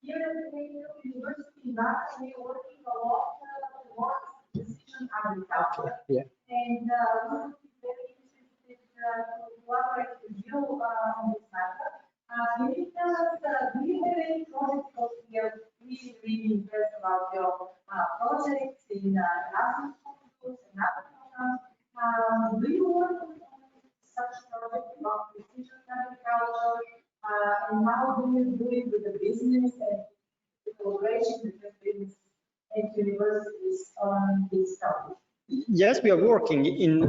here at the Technical University of Varna, we are working a lot towards precision agriculture. Yeah. And we would be very interested to collaborate with you on this matter. Can you tell us, do you have any projects? Because we are really, really impressed about your projects in Erasmus schools and other programs. Do you work on such projects about precision agriculture? And how do you do it with the business and the collaboration between business and universities on this topic? Yes, we are working in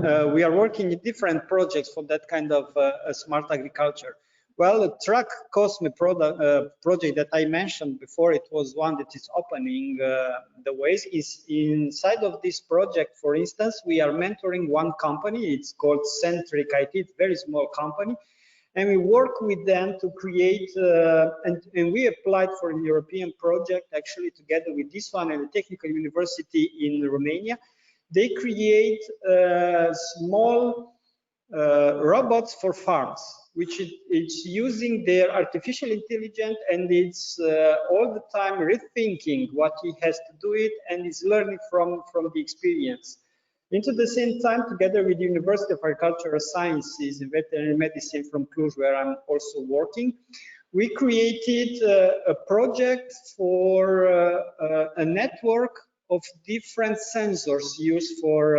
different projects for that kind of smart agriculture. Well, the Track Cosme project that I mentioned before, it was one that is opening the ways. Is inside of this project, for instance, we are mentoring one company. It's called Centric IT, it's a very small company. And we work with them to create, and we applied for a European project actually together with this one and a technical university in Romania. They create small robots for farms, which it's using their artificial intelligence, and it's all the time rethinking what he has to do it, and is learning from the experience. Into the same time, together with the University of Agricultural Sciences and Veterinary Medicine from Cluj, where I'm also working, we created a project for a network of different sensors used for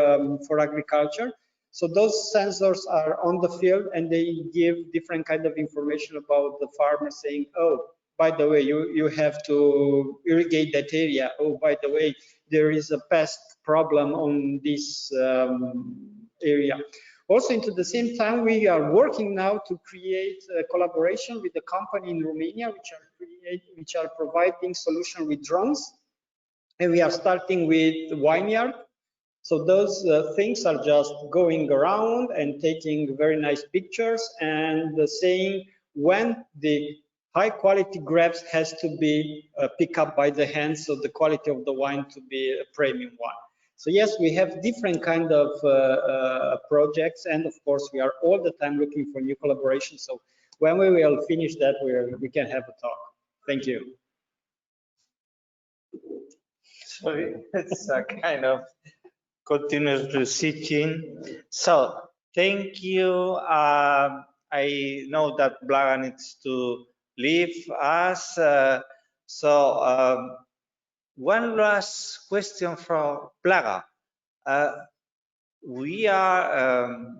agriculture. So those sensors are on the field and they give different kind of information about the farmer, saying, oh, by the way, you have to irrigate that area. Oh, by the way, there is a pest problem on this area. Also, into the same time, we are working now to create a collaboration with the company in Romania, which are providing solution with drones. And we are starting with vineyard. So those things are just going around and taking very nice pictures and saying when the high quality grapes has to be picked up by the hand, so the quality of the wine to be a premium one. So yes, we have different kind of projects, and of course we are all the time looking for new collaborations. So when we will finish that, we can have a talk. Thank you. So it's a kind of continuous researching. So thank you. I know that Blaga needs to leave us. One last question from Blaga. We are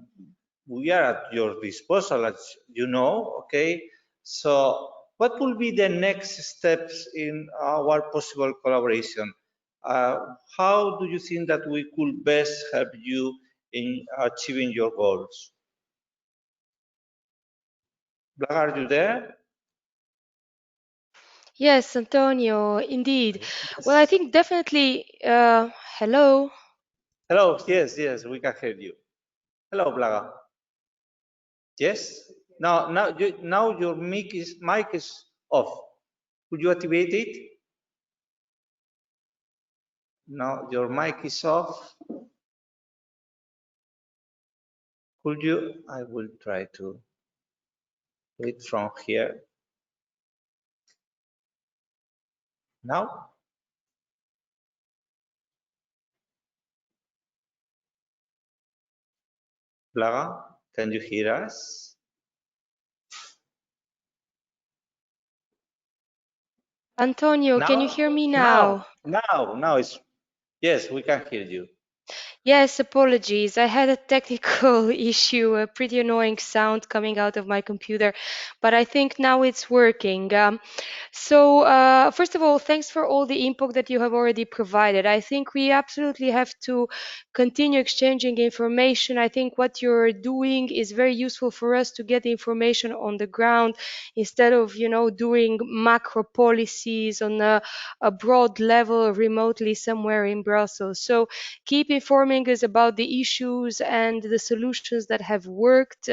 at your disposal, as you know. Okay. So what will be the next steps in our possible collaboration? How do you think that we could best help you in achieving your goals? Blaga, are you there? Yes, Antonio, indeed. Yes. Well, I think definitely, hello. Hello, yes, we can hear you. Hello, Blaga. Yes? Now your mic is off. Could you activate it? Now your mic is off. Could you? I will try to do it from here. Now? Blaga, can you hear us? Antonio, can you hear me now? Now it's, yes, we can hear you. Yes, apologies. I had a technical issue, a pretty annoying sound coming out of my computer, but I think now it's working. First of all, thanks for all the input that you have already provided. I think we absolutely have to continue exchanging information. I think what you're doing is very useful for us to get information on the ground instead of, doing macro policies on a broad level remotely somewhere in Brussels. So keep informing informing us about the issues and the solutions that have worked.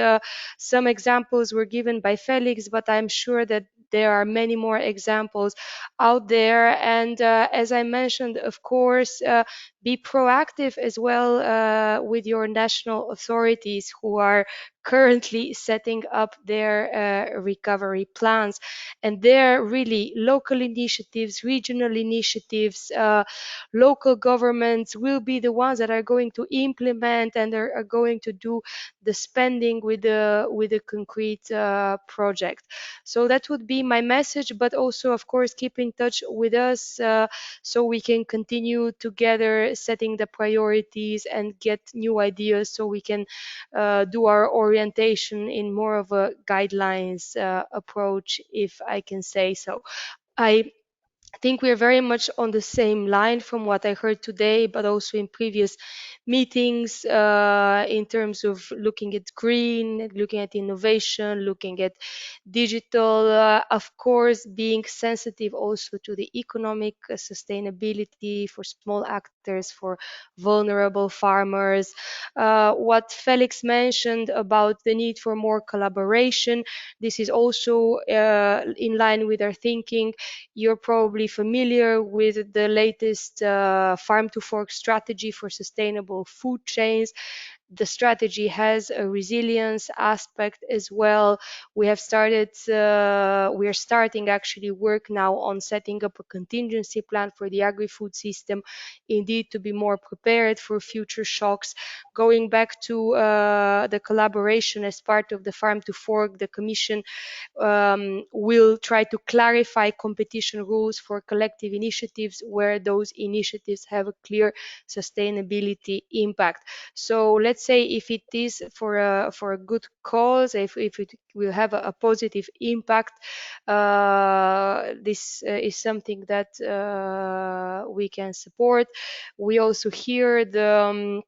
Some examples were given by Felix, but I'm sure that there are many more examples out there. And as I mentioned, of course, be proactive as well with your national authorities who are currently setting up their recovery plans. And there really local initiatives, regional initiatives, local governments will be the ones that are going to implement and are going to do the spending with the concrete project. So that would be my message, but also of course keep in touch with us so we can continue together setting the priorities and get new ideas so we can do our orientation in more of a guidelines approach, if I can say so. I think we're very much on the same line from what I heard today, but also in previous meetings in terms of looking at green, looking at innovation, looking at digital, of course, being sensitive also to the economic sustainability for small actors, for vulnerable farmers. What Felix mentioned about the need for more collaboration, this is also in line with our thinking. You're probably familiar with the latest farm to fork strategy for sustainable food chains. The strategy has a resilience aspect as well. We are starting actually work now on setting up a contingency plan for the agri-food system, indeed to be more prepared for future shocks. Going back to the collaboration as part of the farm to fork, the Commission will try to clarify competition rules for collective initiatives where those initiatives have a clear sustainability impact. So let's say if it is for a good cause, if it will have a positive impact, this is something that we can support. We also hear the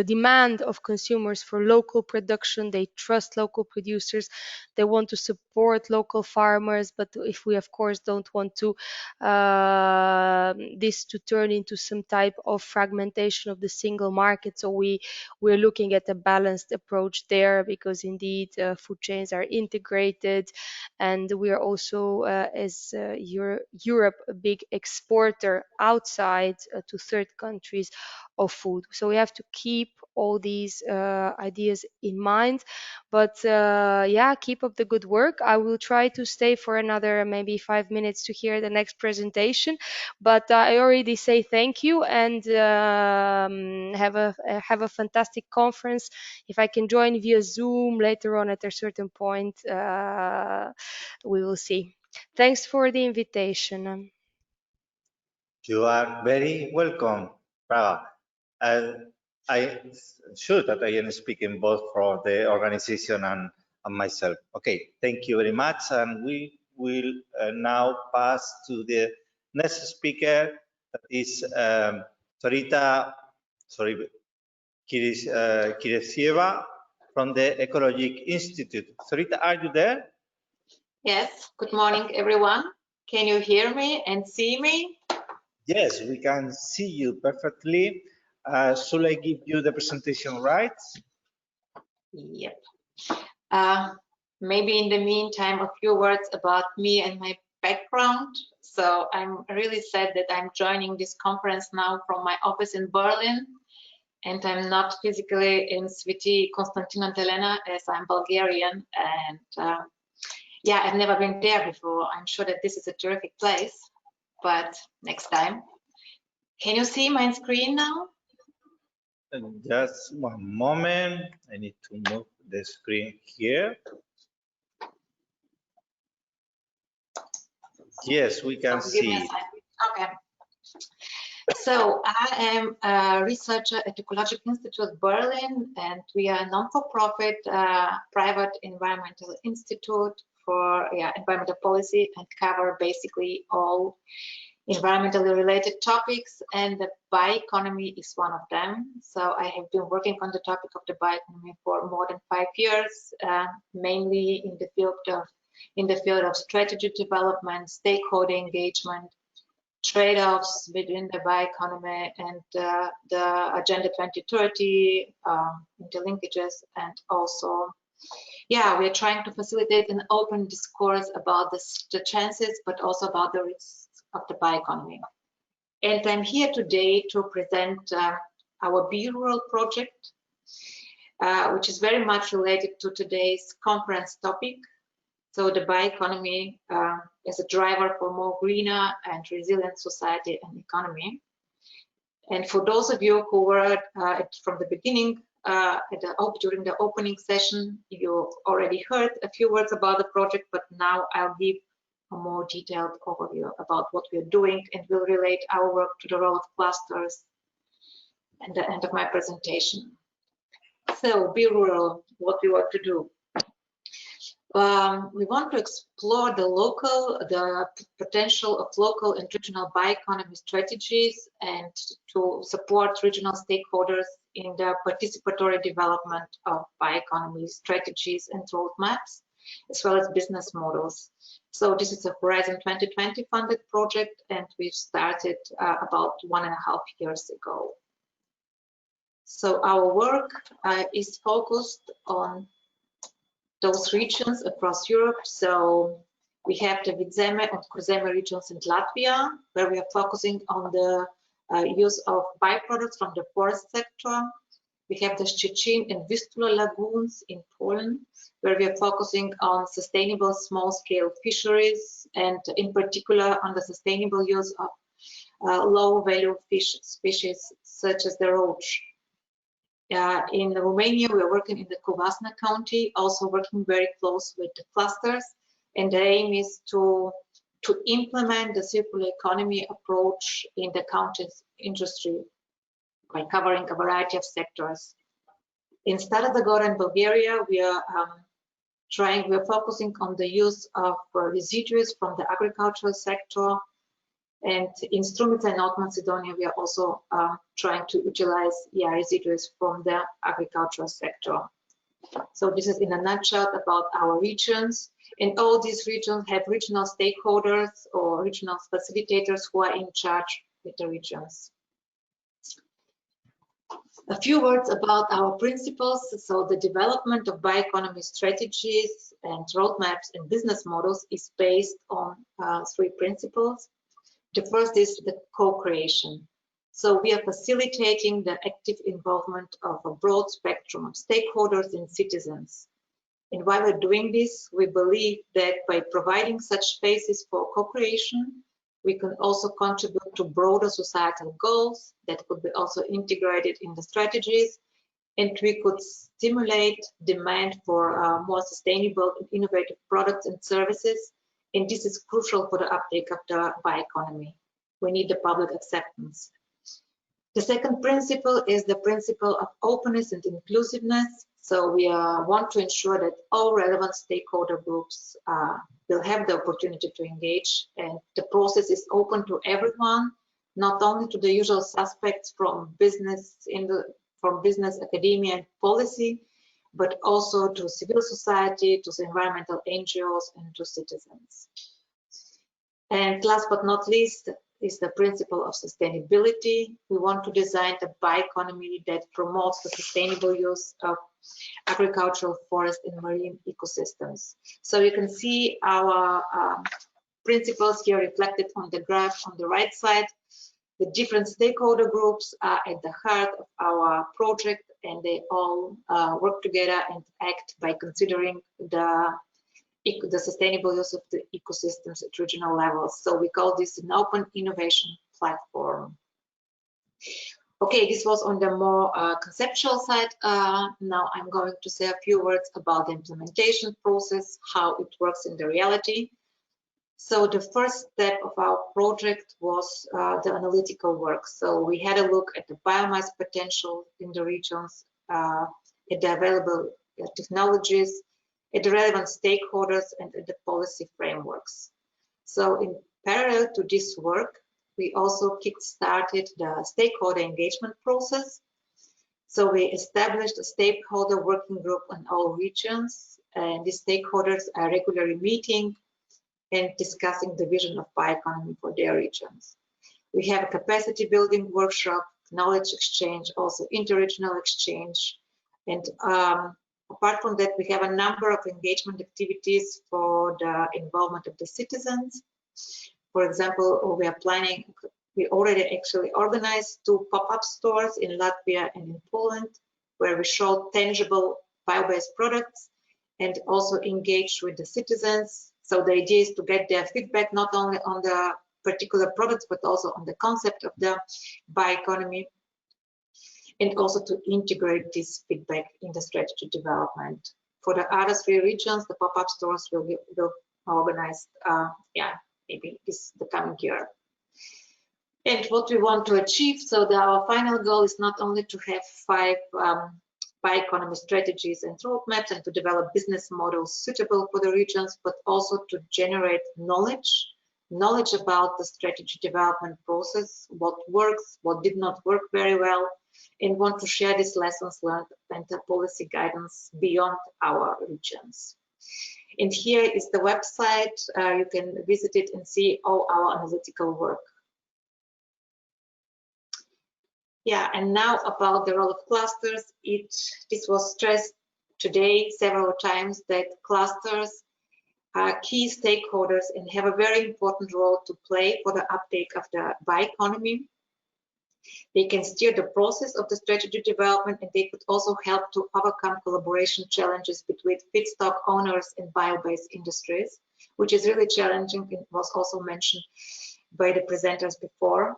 demand of consumers for local production. They trust local producers, they want to support local farmers, but if we of course don't want to this to turn into some type of fragmentation of the single market, so we're looking at a balanced approach there, because indeed food chains are integrated, and we are also as Europe a big exporter outside to third countries of food. So we have to keep all these ideas in mind. But yeah, keep up the good work. I will try to stay for another maybe 5 minutes to hear the next presentation. But I already say thank you, and have a fantastic conference. If I can join via Zoom later on at a certain point, we will see. Thanks for the invitation. You are very welcome, Praga. I'm sure that I am speaking both for the organization and myself. Okay, thank you very much. And we will now pass to the next speaker, that is Kiresieva from the Ecologic Institute. Sorita, are you there? Yes, good morning, everyone. Can you hear me and see me? Yes, we can see you perfectly. Should I give you the presentation rights? Yep. Maybe in the meantime, a few words about me and my background. So I'm really sad that I'm joining this conference now from my office in Berlin, and I'm not physically in Sveti Konstantin Helena, as I'm Bulgarian, and yeah, I've never been there before. I'm sure that this is a terrific place, but next time. Can you see my screen now? Just one moment. I need to move the screen here. Yes, we can see. Okay. So I am a researcher at Ecological Institute Berlin, and we are a non-for-profit private environmental institute for environmental policy, and cover basically all environmentally related topics, and the bioeconomy is one of them. So I have been working on the topic of the bioeconomy for more than 5 years, mainly in the field of strategy development, stakeholder engagement, trade-offs between the bioeconomy and the Agenda 2030 interlinkages, and also, yeah, we are trying to facilitate an open discourse about the chances, but also about the risks of the bioeconomy. And I'm here today to present our Be Rural project, which is very much related to today's conference topic. So the bioeconomy is a driver for more greener and resilient society and economy. And for those of you who were from the beginning, during the opening session, you already heard a few words about the project, but now I'll give a more detailed overview about what we're doing, and will relate our work to the role of clusters at the end of my presentation. So, Be Rural, what we want to do. We want to explore the potential of local and regional bioeconomy strategies, and to support regional stakeholders in the participatory development of bioeconomy strategies and roadmaps, as well as business models. So this is a Horizon 2020 funded project, and we started about 1.5 years ago. So our work is focused on those regions across Europe. So we have the Vidzeme and Kurzeme regions in Latvia, where we are focusing on the use of byproducts from the forest sector. We have the Szczecin and Vistula lagoons in Poland, where we are focusing on sustainable small-scale fisheries, and in particular on the sustainable use of low-value fish species such as the roach. In Romania, we are working in the Covasna County, also working very close with the clusters, and the aim is to implement the circular economy approach in the county's industry by covering a variety of sectors. In Stara Zagora in Bulgaria, we are focusing on the use of residues from the agricultural sector, and in Strumica and North Macedonia, we are also trying to utilize residues from the agricultural sector. So this is in a nutshell about our regions, and all these regions have regional stakeholders or regional facilitators who are in charge with the regions. A few words about our principles. So the development of bioeconomy strategies and roadmaps and business models is based on 3 principles. The first is the co-creation. So we are facilitating the active involvement of a broad spectrum of stakeholders and citizens. And while we're doing this, we believe that by providing such spaces for co-creation, we can also contribute to broader societal goals that could be also integrated in the strategies, and we could stimulate demand for more sustainable and innovative products and services. And this is crucial for the uptake of the bioeconomy. We need the public acceptance. The second principle is the principle of openness and inclusiveness. So we want to ensure that all relevant stakeholder groups will have the opportunity to engage, and the process is open to everyone, not only to the usual suspects from business, academia, and policy, but also to civil society, to the environmental NGOs, and to citizens. And last but not least is the principle of sustainability. We want to design the bioeconomy that promotes the sustainable use of agricultural, forest, and marine ecosystems. So you can see our principles here reflected on the graph on the right side. The different stakeholder groups are at the heart of our project, and they all work together and act by considering the sustainable use of the ecosystems at regional levels. So we call this an open innovation platform. Okay, this was on the more conceptual side. Now I'm going to say a few words about the implementation process, how it works in the reality. So the first step of our project was the analytical work. So we had a look at the biomass potential in the regions, at the available technologies, at the relevant stakeholders, and at the policy frameworks. So in parallel to this work, we also kick-started the stakeholder engagement process. So we established a stakeholder working group in all regions, and the stakeholders are regularly meeting and discussing the vision of bioeconomy for their regions. We have a capacity building workshop, knowledge exchange, also interregional exchange. And apart from that, we have a number of engagement activities for the involvement of the citizens. For example, we already actually organized 2 pop-up stores in Latvia and in Poland, where we showed tangible bio-based products and also engaged with the citizens. So the idea is to get their feedback not only on the particular products, but also on the concept of the bioeconomy, and also to integrate this feedback in the strategy development. For the other 3 regions, the pop-up stores will be organized, maybe the coming year. And what we want to achieve, so our final goal is not only to have 5 bioeconomy strategies and roadmaps and to develop business models suitable for the regions, but also to generate knowledge about the strategy development process, what works, what did not work very well, and want to share these lessons learned and the policy guidance beyond our regions. And here is the website. You can visit it and see all our analytical work. Yeah, and now about the role of clusters. This was stressed today several times that clusters are key stakeholders and have a very important role to play for the uptake of the bioeconomy. They can steer the process of the strategy development, and they could also help to overcome collaboration challenges between feedstock owners and bio-based industries, which is really challenging. It was also mentioned by the presenters before.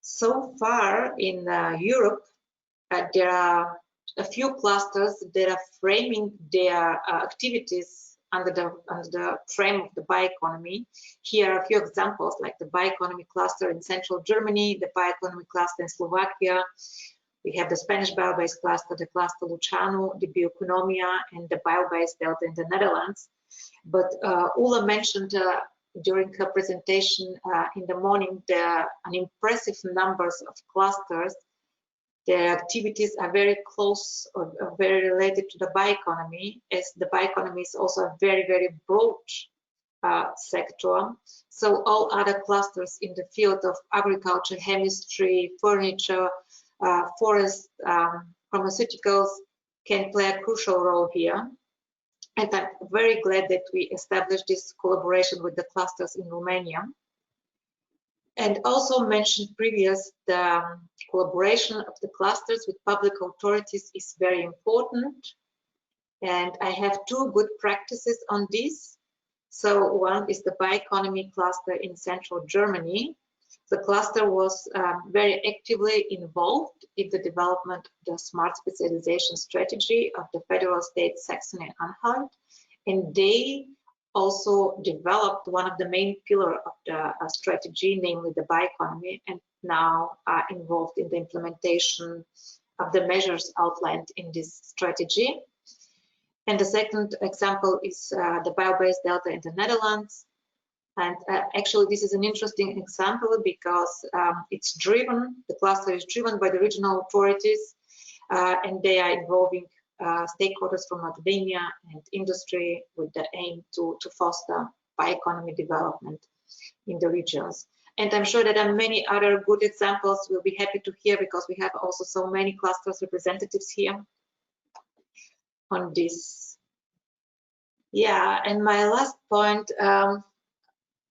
So far in Europe, there are a few clusters that are framing their activities under the frame of the bioeconomy. Here are a few examples, like the bioeconomy cluster in central Germany, the bioeconomy cluster in Slovakia. We have the Spanish bio-based cluster, the cluster Luciano, the Bioeconomia, and the bio-based Delta in the Netherlands. But Ula mentioned during her presentation in the morning an impressive numbers of clusters. Their activities are very close or very related to the bioeconomy, as the bioeconomy is also a very, very broad sector. So all other clusters in the field of agriculture, chemistry, furniture, forest, pharmaceuticals can play a crucial role here. And I'm very glad that we established this collaboration with the clusters in Romania. And also mentioned previous, the collaboration of the clusters with public authorities is very important. And I have 2 good practices on this. So one is the bioeconomy cluster in central Germany. The cluster was very actively involved in the development of the smart specialization strategy of the federal state Saxony-Anhalt, and they also developed one of the main pillars of the strategy, namely the bioeconomy, and now are involved in the implementation of the measures outlined in this strategy. And the second example is the bio-based Delta in the Netherlands. And actually, this is an interesting example because it's driven, the cluster is driven by the regional authorities, and they are involving stakeholders from academia and industry with the aim to foster bioeconomy development in the regions. And I'm sure that there are many other good examples we'll be happy to hear, because we have also so many clusters representatives here on this. Yeah, and my last point,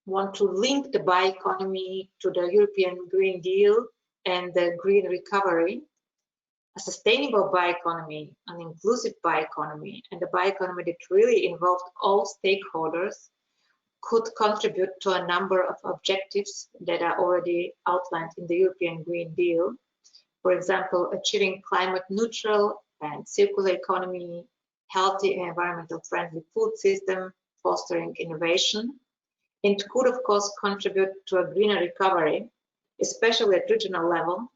want to link the bioeconomy to the European Green Deal and the green recovery. A sustainable bioeconomy, an inclusive bioeconomy, and a bioeconomy that really involved all stakeholders could contribute to a number of objectives that are already outlined in the European Green Deal. For example, achieving climate neutral and circular economy, healthy and environmental friendly food system, fostering innovation, and could of course contribute to a greener recovery, especially at regional level.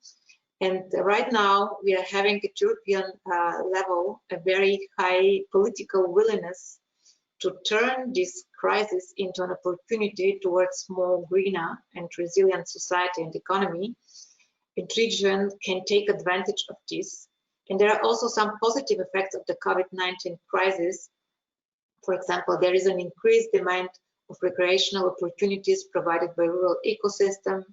And right now we are having at European level a very high political willingness to turn this crisis into an opportunity towards more greener and resilient society and economy. And region can take advantage of this. And there are also some positive effects of the COVID-19 crisis. For example, there is an increased demand of recreational opportunities provided by rural ecosystem.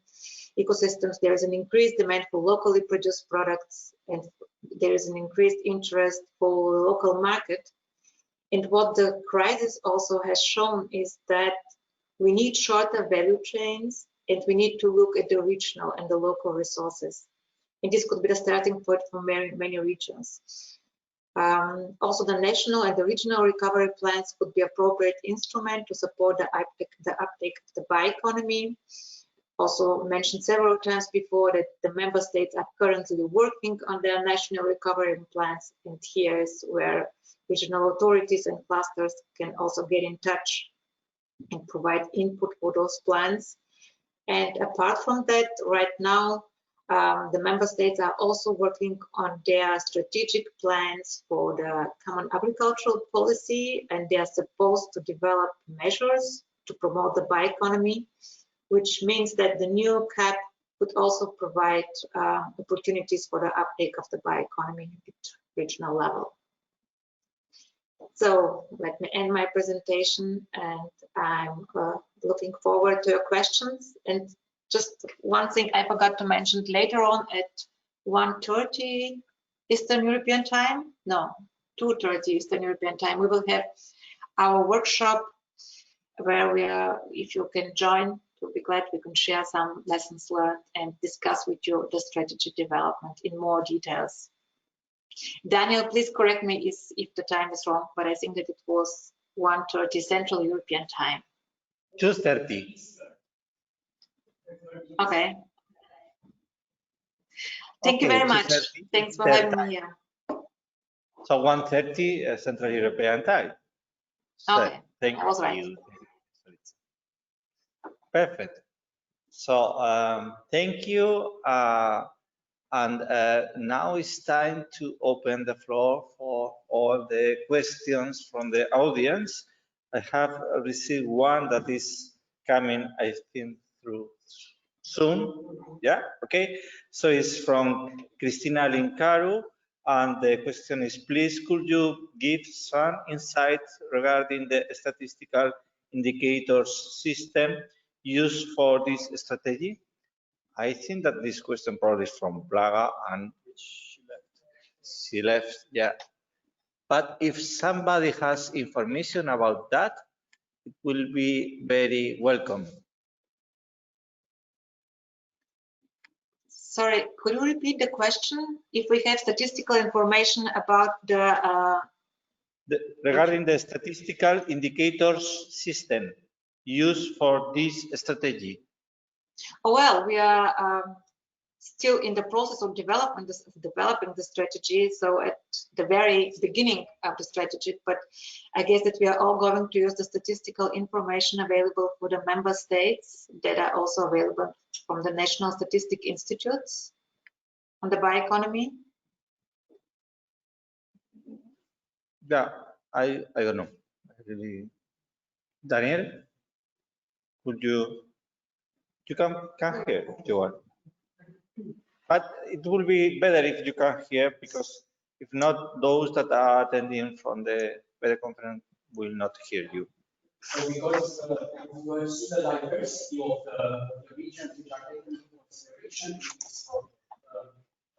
ecosystems, there is an increased demand for locally produced products, and there is an increased interest for local market. And what the crisis also has shown is that we need shorter value chains, and we need to look at the regional and the local resources. And this could be the starting point for many regions. Also, the national and the regional recovery plans could be appropriate instrument to support the uptake of the bioeconomy. Also mentioned several times before that the member states are currently working on their national recovery plans, and here is where regional authorities and clusters can also get in touch and provide input for those plans. And apart from that, right now, the member states are also working on their strategic plans for the common agricultural policy, and they are supposed to develop measures to promote the bioeconomy, which means that the new CAP would also provide opportunities for the uptake of the bioeconomy at regional level. So let me end my presentation, and I'm looking forward to your questions. And just one thing I forgot to mention, later on at 1:30 Eastern European time, no, 2:30 Eastern European time, we will have our workshop where we are, if you can join, we'll be glad we can share some lessons learned and discuss with you the strategy development in more details. Daniel, please correct me if the time is wrong, but I think that it was 1:30 Central European time. 2:30. Okay. Thank you very much. Thanks for having me here. So 1:30 Central European time. So okay, thank I was right. you. Perfect. So thank you. And now it's time to open the floor for all the questions from the audience. I have received one that is coming, I think, through Zoom. Yeah, okay. So it's from Cristina Lincaru, and the question is, please, could you give some insights regarding the statistical indicators system used for this strategy? I think that this question probably is from Blaga, and she left, yeah. But if somebody has information about that, it will be very welcome. Sorry, could you repeat the question? If we have statistical information about regarding the statistical indicators system used for this strategy. Oh, well, we are still in the process of developing the strategy, so at the very beginning of the strategy, but I guess that we are all going to use the statistical information available for the member states that are also available from the National Statistic Institutes on the bioeconomy. Yeah, I don't know. Really. Daniel, could you come here if you want. But it will be better if you come here, because if not, those that are attending from the video conference will not hear you. So because you see the diversity of the regions which are taken into consideration,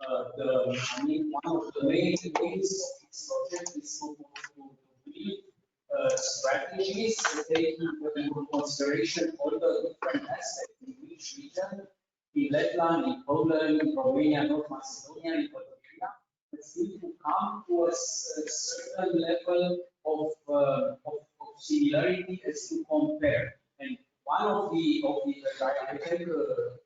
I mean, one of the main aims of this project is to build strategies taking into consideration all the different aspects in each region, in Letland, in Poland, in Romania, North Macedonia, in Bulgaria, but still to come to a certain level of similarity as to compare. And one of the I think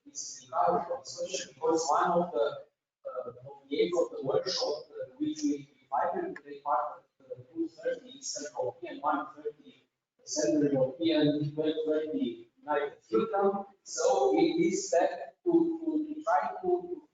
is regarding question, because one of the aims of the workshop, which we divided into a part of the 230 Central European, 130 Central European, 1230 United Kingdom. So it is that to try to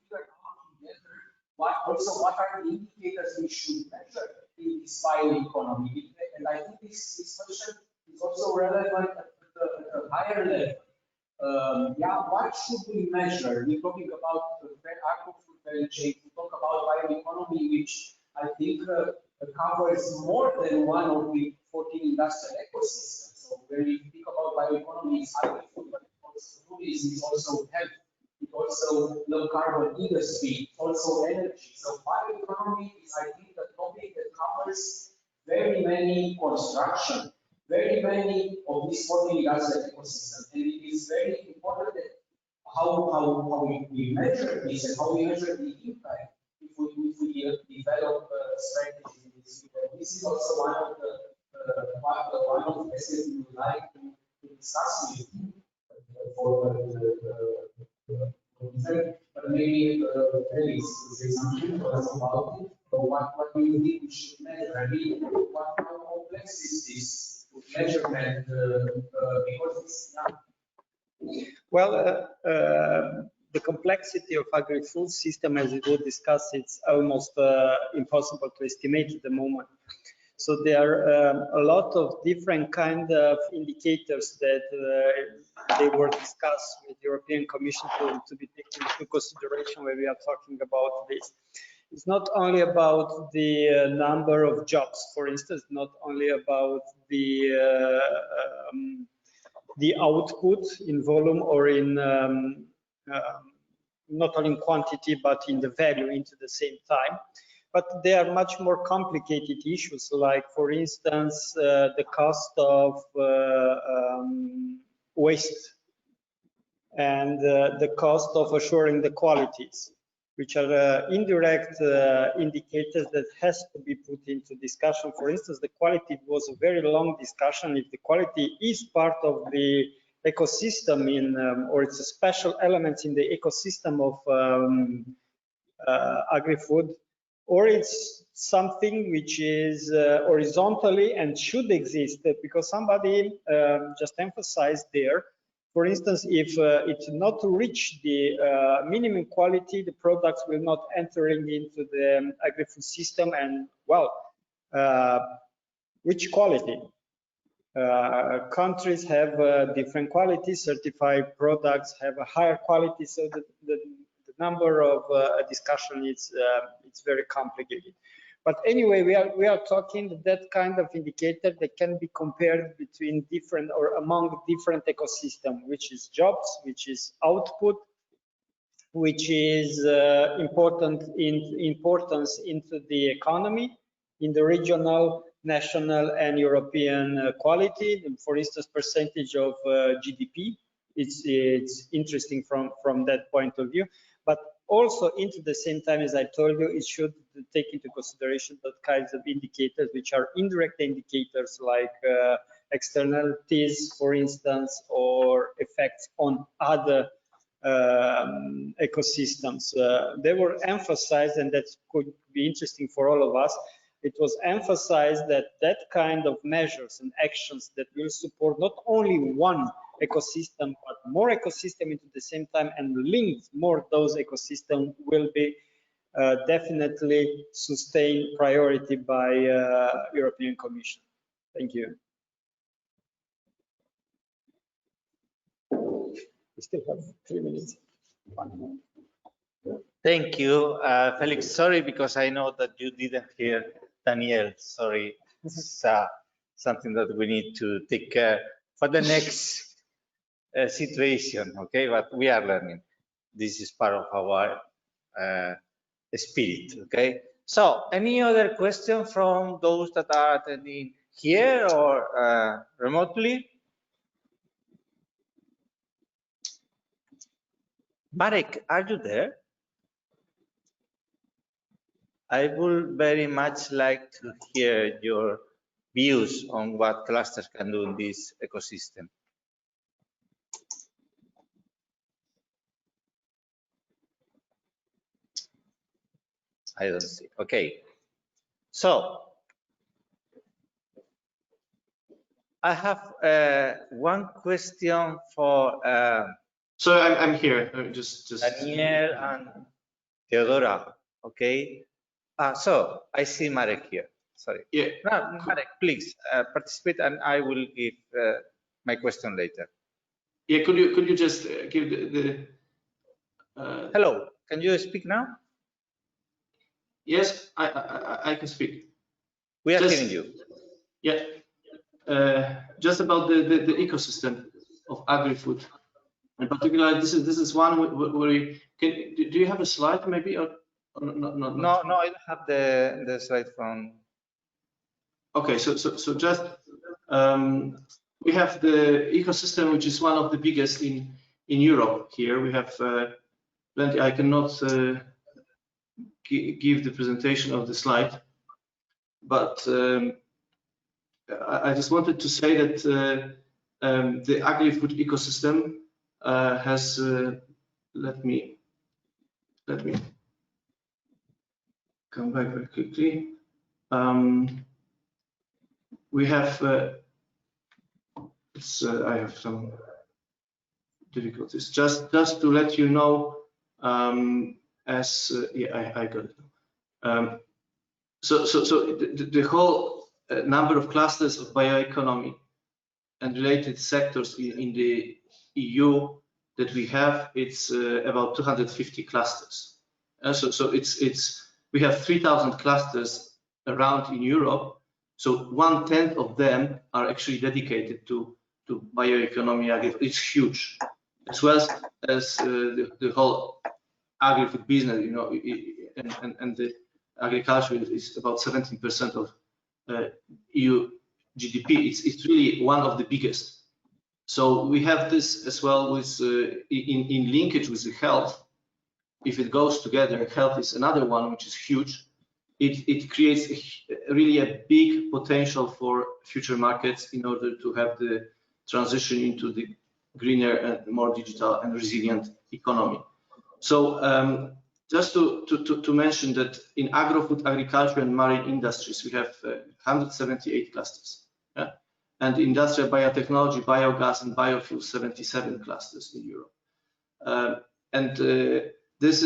figure out together what are the indicators we should measure in this bioeconomy. And I think this question is also relevant at a higher level. Yeah, what should we measure? We're talking about the agri-food value chain. We talk about bioeconomy, which I think covers more than one of the 14 industrial ecosystems. So when we think about bioeconomy, it's agri-food, but also tourism, it's also health, also low carbon industry, also energy. So bioeconomy is, I think, a topic that covers very many construction, very many of these 40 industrial ecosystems. And it is very important that how we measure this and how we measure the impact if we develop strategies in this field. This is also one of the aspects we would like to discuss with you for but maybe Felix will say something to us about it. So what do you think we should measure? I mean, how complex is this measurement? Because it's not. Well, the complexity of agri-food system, as we will discuss, it's almost impossible to estimate at the moment. So there are a lot of different kind of indicators that they were discussed with the European Commission to be taken into consideration when we are talking about this. It's not only about the number of jobs, for instance, not only about the output in volume or in not only in quantity but in the value into the same time. But there are much more complicated issues, like, for instance, the cost of waste and the cost of assuring the qualities, which are indirect indicators that has to be put into discussion. For instance, the quality was a very long discussion. If the quality is part of the ecosystem or it's a special element in the ecosystem of agri-food, or it's something which is horizontally and should exist, because somebody just emphasized there, for instance, if it's not to reach the minimum quality, the products will not entering into the agri-food system. And well, which quality? Countries have different qualities. Certified products have a higher quality, so the number of discussion is it's very complicated. But anyway, we are talking that kind of indicator that can be compared between different or among different ecosystem, which is jobs, which is output, which is importance into the economy, in the regional, national, and European quality. For instance, percentage of GDP. It's interesting from that point of view. But also, into the same time, as I told you, it should take into consideration those kinds of indicators, which are indirect indicators like externalities, for instance, or effects on other ecosystems. They were emphasized, and that could be interesting for all of us. It was emphasized that that kind of measures and actions that will support not only one ecosystem, but more ecosystem into the same time and link more those ecosystems will be definitely sustained priority by European Commission. Thank you. We still have 3 minutes. Thank you, Felix. Sorry, because I know that you didn't hear Daniel. Sorry, it's something that we need to take care for the next situation. Okay, but we are learning. This is part of our spirit. Okay. So, any other question from those that are attending here or remotely? Marek, are you there? I would very much like to hear your views on what clusters can do in this ecosystem. I don't see. Okay. So I have one question for so I'm here. Just Daniel and Theodora. Okay. So I see Marek here. Sorry. Yeah. No, Marek, please participate, and I will give my question later. Yeah. Could you just give the Hello. Can you speak now? Yes, I can speak. We are hearing you. Yeah. Just about the ecosystem of agri-food. In particular, this is one where you can. Do you have a slide maybe or not? No, I don't have the slide from. Okay, so just we have the ecosystem, which is one of the biggest in Europe. Here we have plenty. I cannot give the presentation of the slide, but I just wanted to say that the Agri-Food Ecosystem has. Let me come back very quickly. We have. I have some difficulties. Just to let you know, yeah, I got it. So the whole number of clusters of bioeconomy and related sectors in the EU that we have, it's about 250 clusters. So we have 3,000 clusters around in Europe. So 1/10 of them are actually dedicated to bioeconomy. It's huge, as well as the whole agri-food business. You know, and the agriculture is about 17% of EU GDP. It's really one of the biggest. So we have this as well with in linkage with the health. If it goes together, health is another one which is huge. It creates really a big potential for future markets in order to have the transition into the greener and more digital and resilient economy. So just to mention that in agro-food, agriculture and marine industries, we have 178 clusters. Yeah? And industrial biotechnology, biogas and biofuels, 77 clusters in Europe. This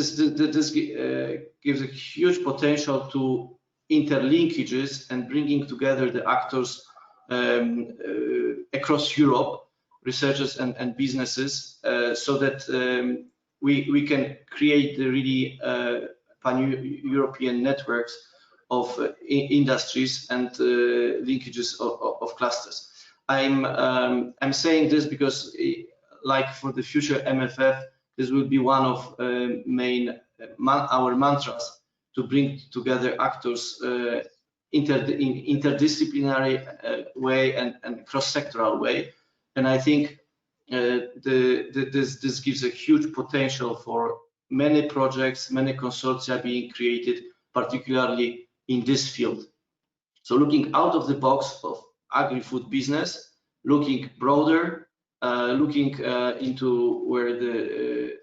gives a huge potential to interlinkages and bringing together the actors across Europe, researchers and businesses, so that we can create the really pan-European networks of industries and linkages of clusters. I'm saying this because, like for the future MFF, this will be one of our mantras, to bring together actors in interdisciplinary way and cross-sectoral way. And I think this gives a huge potential for many projects, many consortia being created, particularly in this field. So looking out of the box of agri-food business, looking broader, looking into where the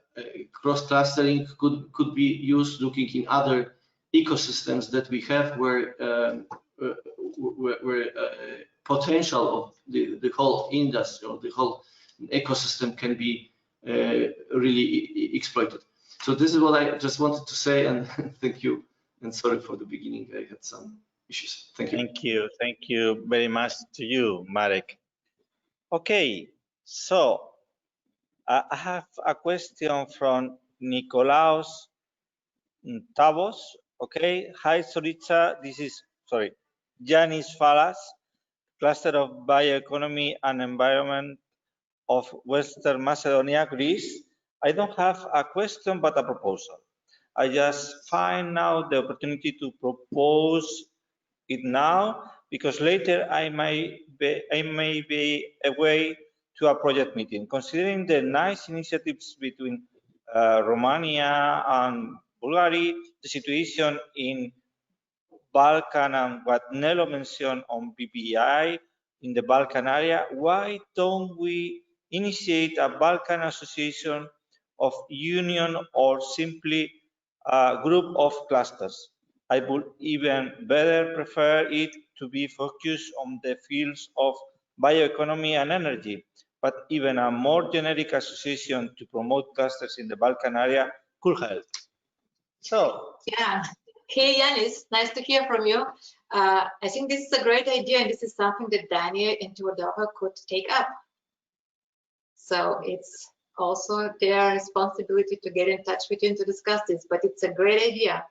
cross-clustering could be used, looking in other ecosystems that we have where potential of the whole industry or the whole ecosystem can be really exploited. So this is what I just wanted to say, and thank you. And sorry for the beginning, I had some issues. Thank you. Thank you very much to you, Marek. Okay, so I have a question from Nikolaos Tavos. Okay, hi Zorica, this is, Yanis Falas, Cluster of Bioeconomy and Environment of Western Macedonia, Greece. I don't have a question, but a proposal. I just find now the opportunity to propose it now, because later I may be away to a project meeting. Considering the nice initiatives between Romania and Bulgaria, the situation in Balkan and what Nelo mentioned on BPI in the Balkan area, why don't we initiate a Balkan Association of Union or simply a group of clusters? I would even better prefer it to be focused on the fields of bioeconomy and energy, but even a more generic association to promote clusters in the Balkan area could help. So, yeah. Hey, Yanis, nice to hear from you. I think this is a great idea, and this is something that Daniel and Teodora could take up. So it's also their responsibility to get in touch with you and to discuss this, but it's a great idea.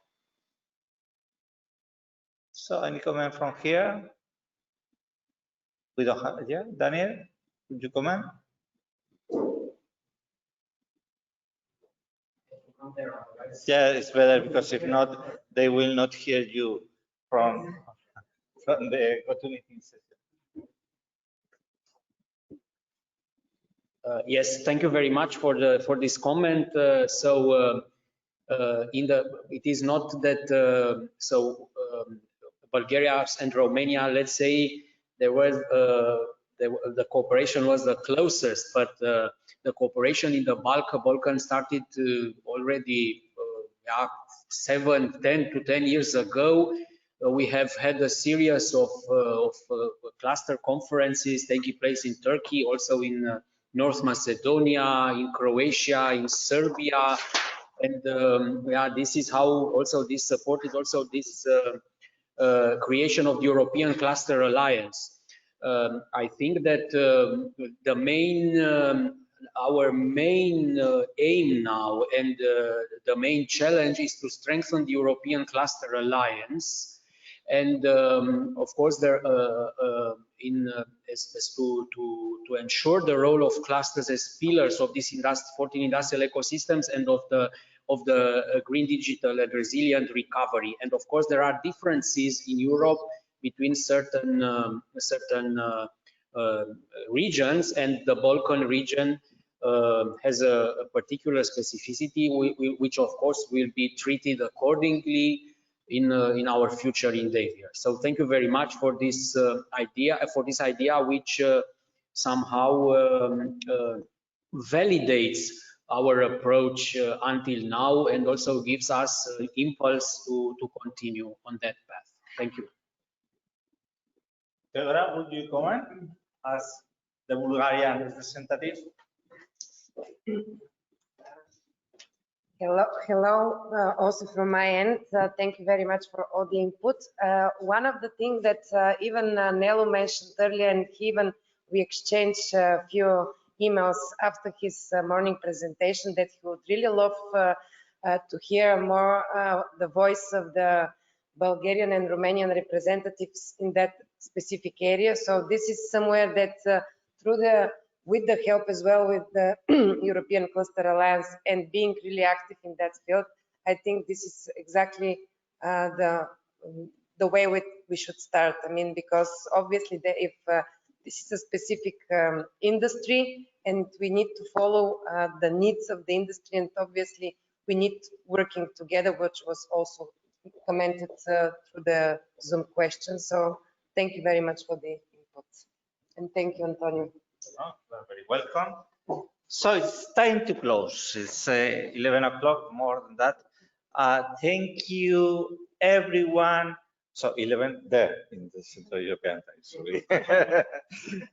So any comment from here? We don't have, yeah, Daniel, would you comment? Yeah, it's better because if not, they will not hear you from the GoToMeeting session. Yes, thank you very much for this comment. It is not that Bulgaria and Romania, let's say, the cooperation was the closest, but the cooperation in the Balkan started already 10 to 10 years ago. We have had a series of cluster conferences taking place in Turkey, also in North Macedonia, in Croatia, in Serbia, and this is how also this supported also this creation of the European Cluster Alliance. I think that the main our main aim now and the main challenge is to strengthen the European Cluster Alliance, and of course there to ensure the role of clusters as pillars of this 14 industrial ecosystems and of the green, digital and resilient recovery. And of course there are differences in Europe between certain regions, and the Balkan region has a particular specificity which of course will be treated accordingly in our future endeavor. So thank you very much for this idea which somehow validates our approach until now, and also gives us impulse to continue on that path. Thank you. Theodora, would you comment as the Bulgarian representative? Hello, also from my end. Thank you very much for all the input. One of the things that even Nelu mentioned earlier, and we exchanged a few emails after his morning presentation, that he would really love to hear more the voice of the Bulgarian and Romanian representatives in that specific area. So this is somewhere that with the help as well with the European Cluster Alliance and being really active in that field, I think this is exactly the way we should start. I mean, because obviously if this is a specific industry and we need to follow the needs of the industry, and obviously we need working together, which was also commented through the Zoom question. So thank you very much for the input. And thank you, Antonio. You're very welcome. So it's time to close. It's 11 o'clock, more than that. Thank you, everyone. So 11 there in the Central European time. Sorry.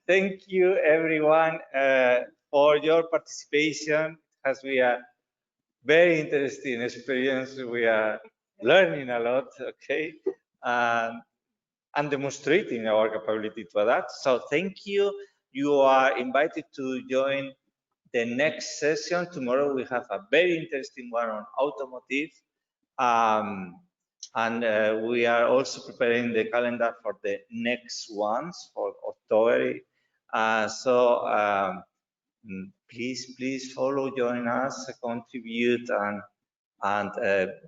Thank you, everyone, for your participation. It has been a very interesting experience. We are learning a lot, okay, and demonstrating our capability to adapt. So thank you. You are invited to join the next session. Tomorrow we have a very interesting one on automotive. And we are also preparing the calendar for the next ones for October. Please follow, join us, contribute, and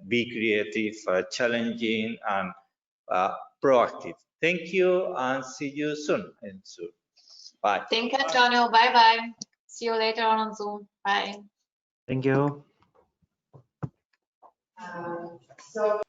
be creative, challenging, and proactive. Thank you, and see you soon. Bye. Thank you, Antonio. Bye bye. See you later on Zoom. Bye. Thank you. So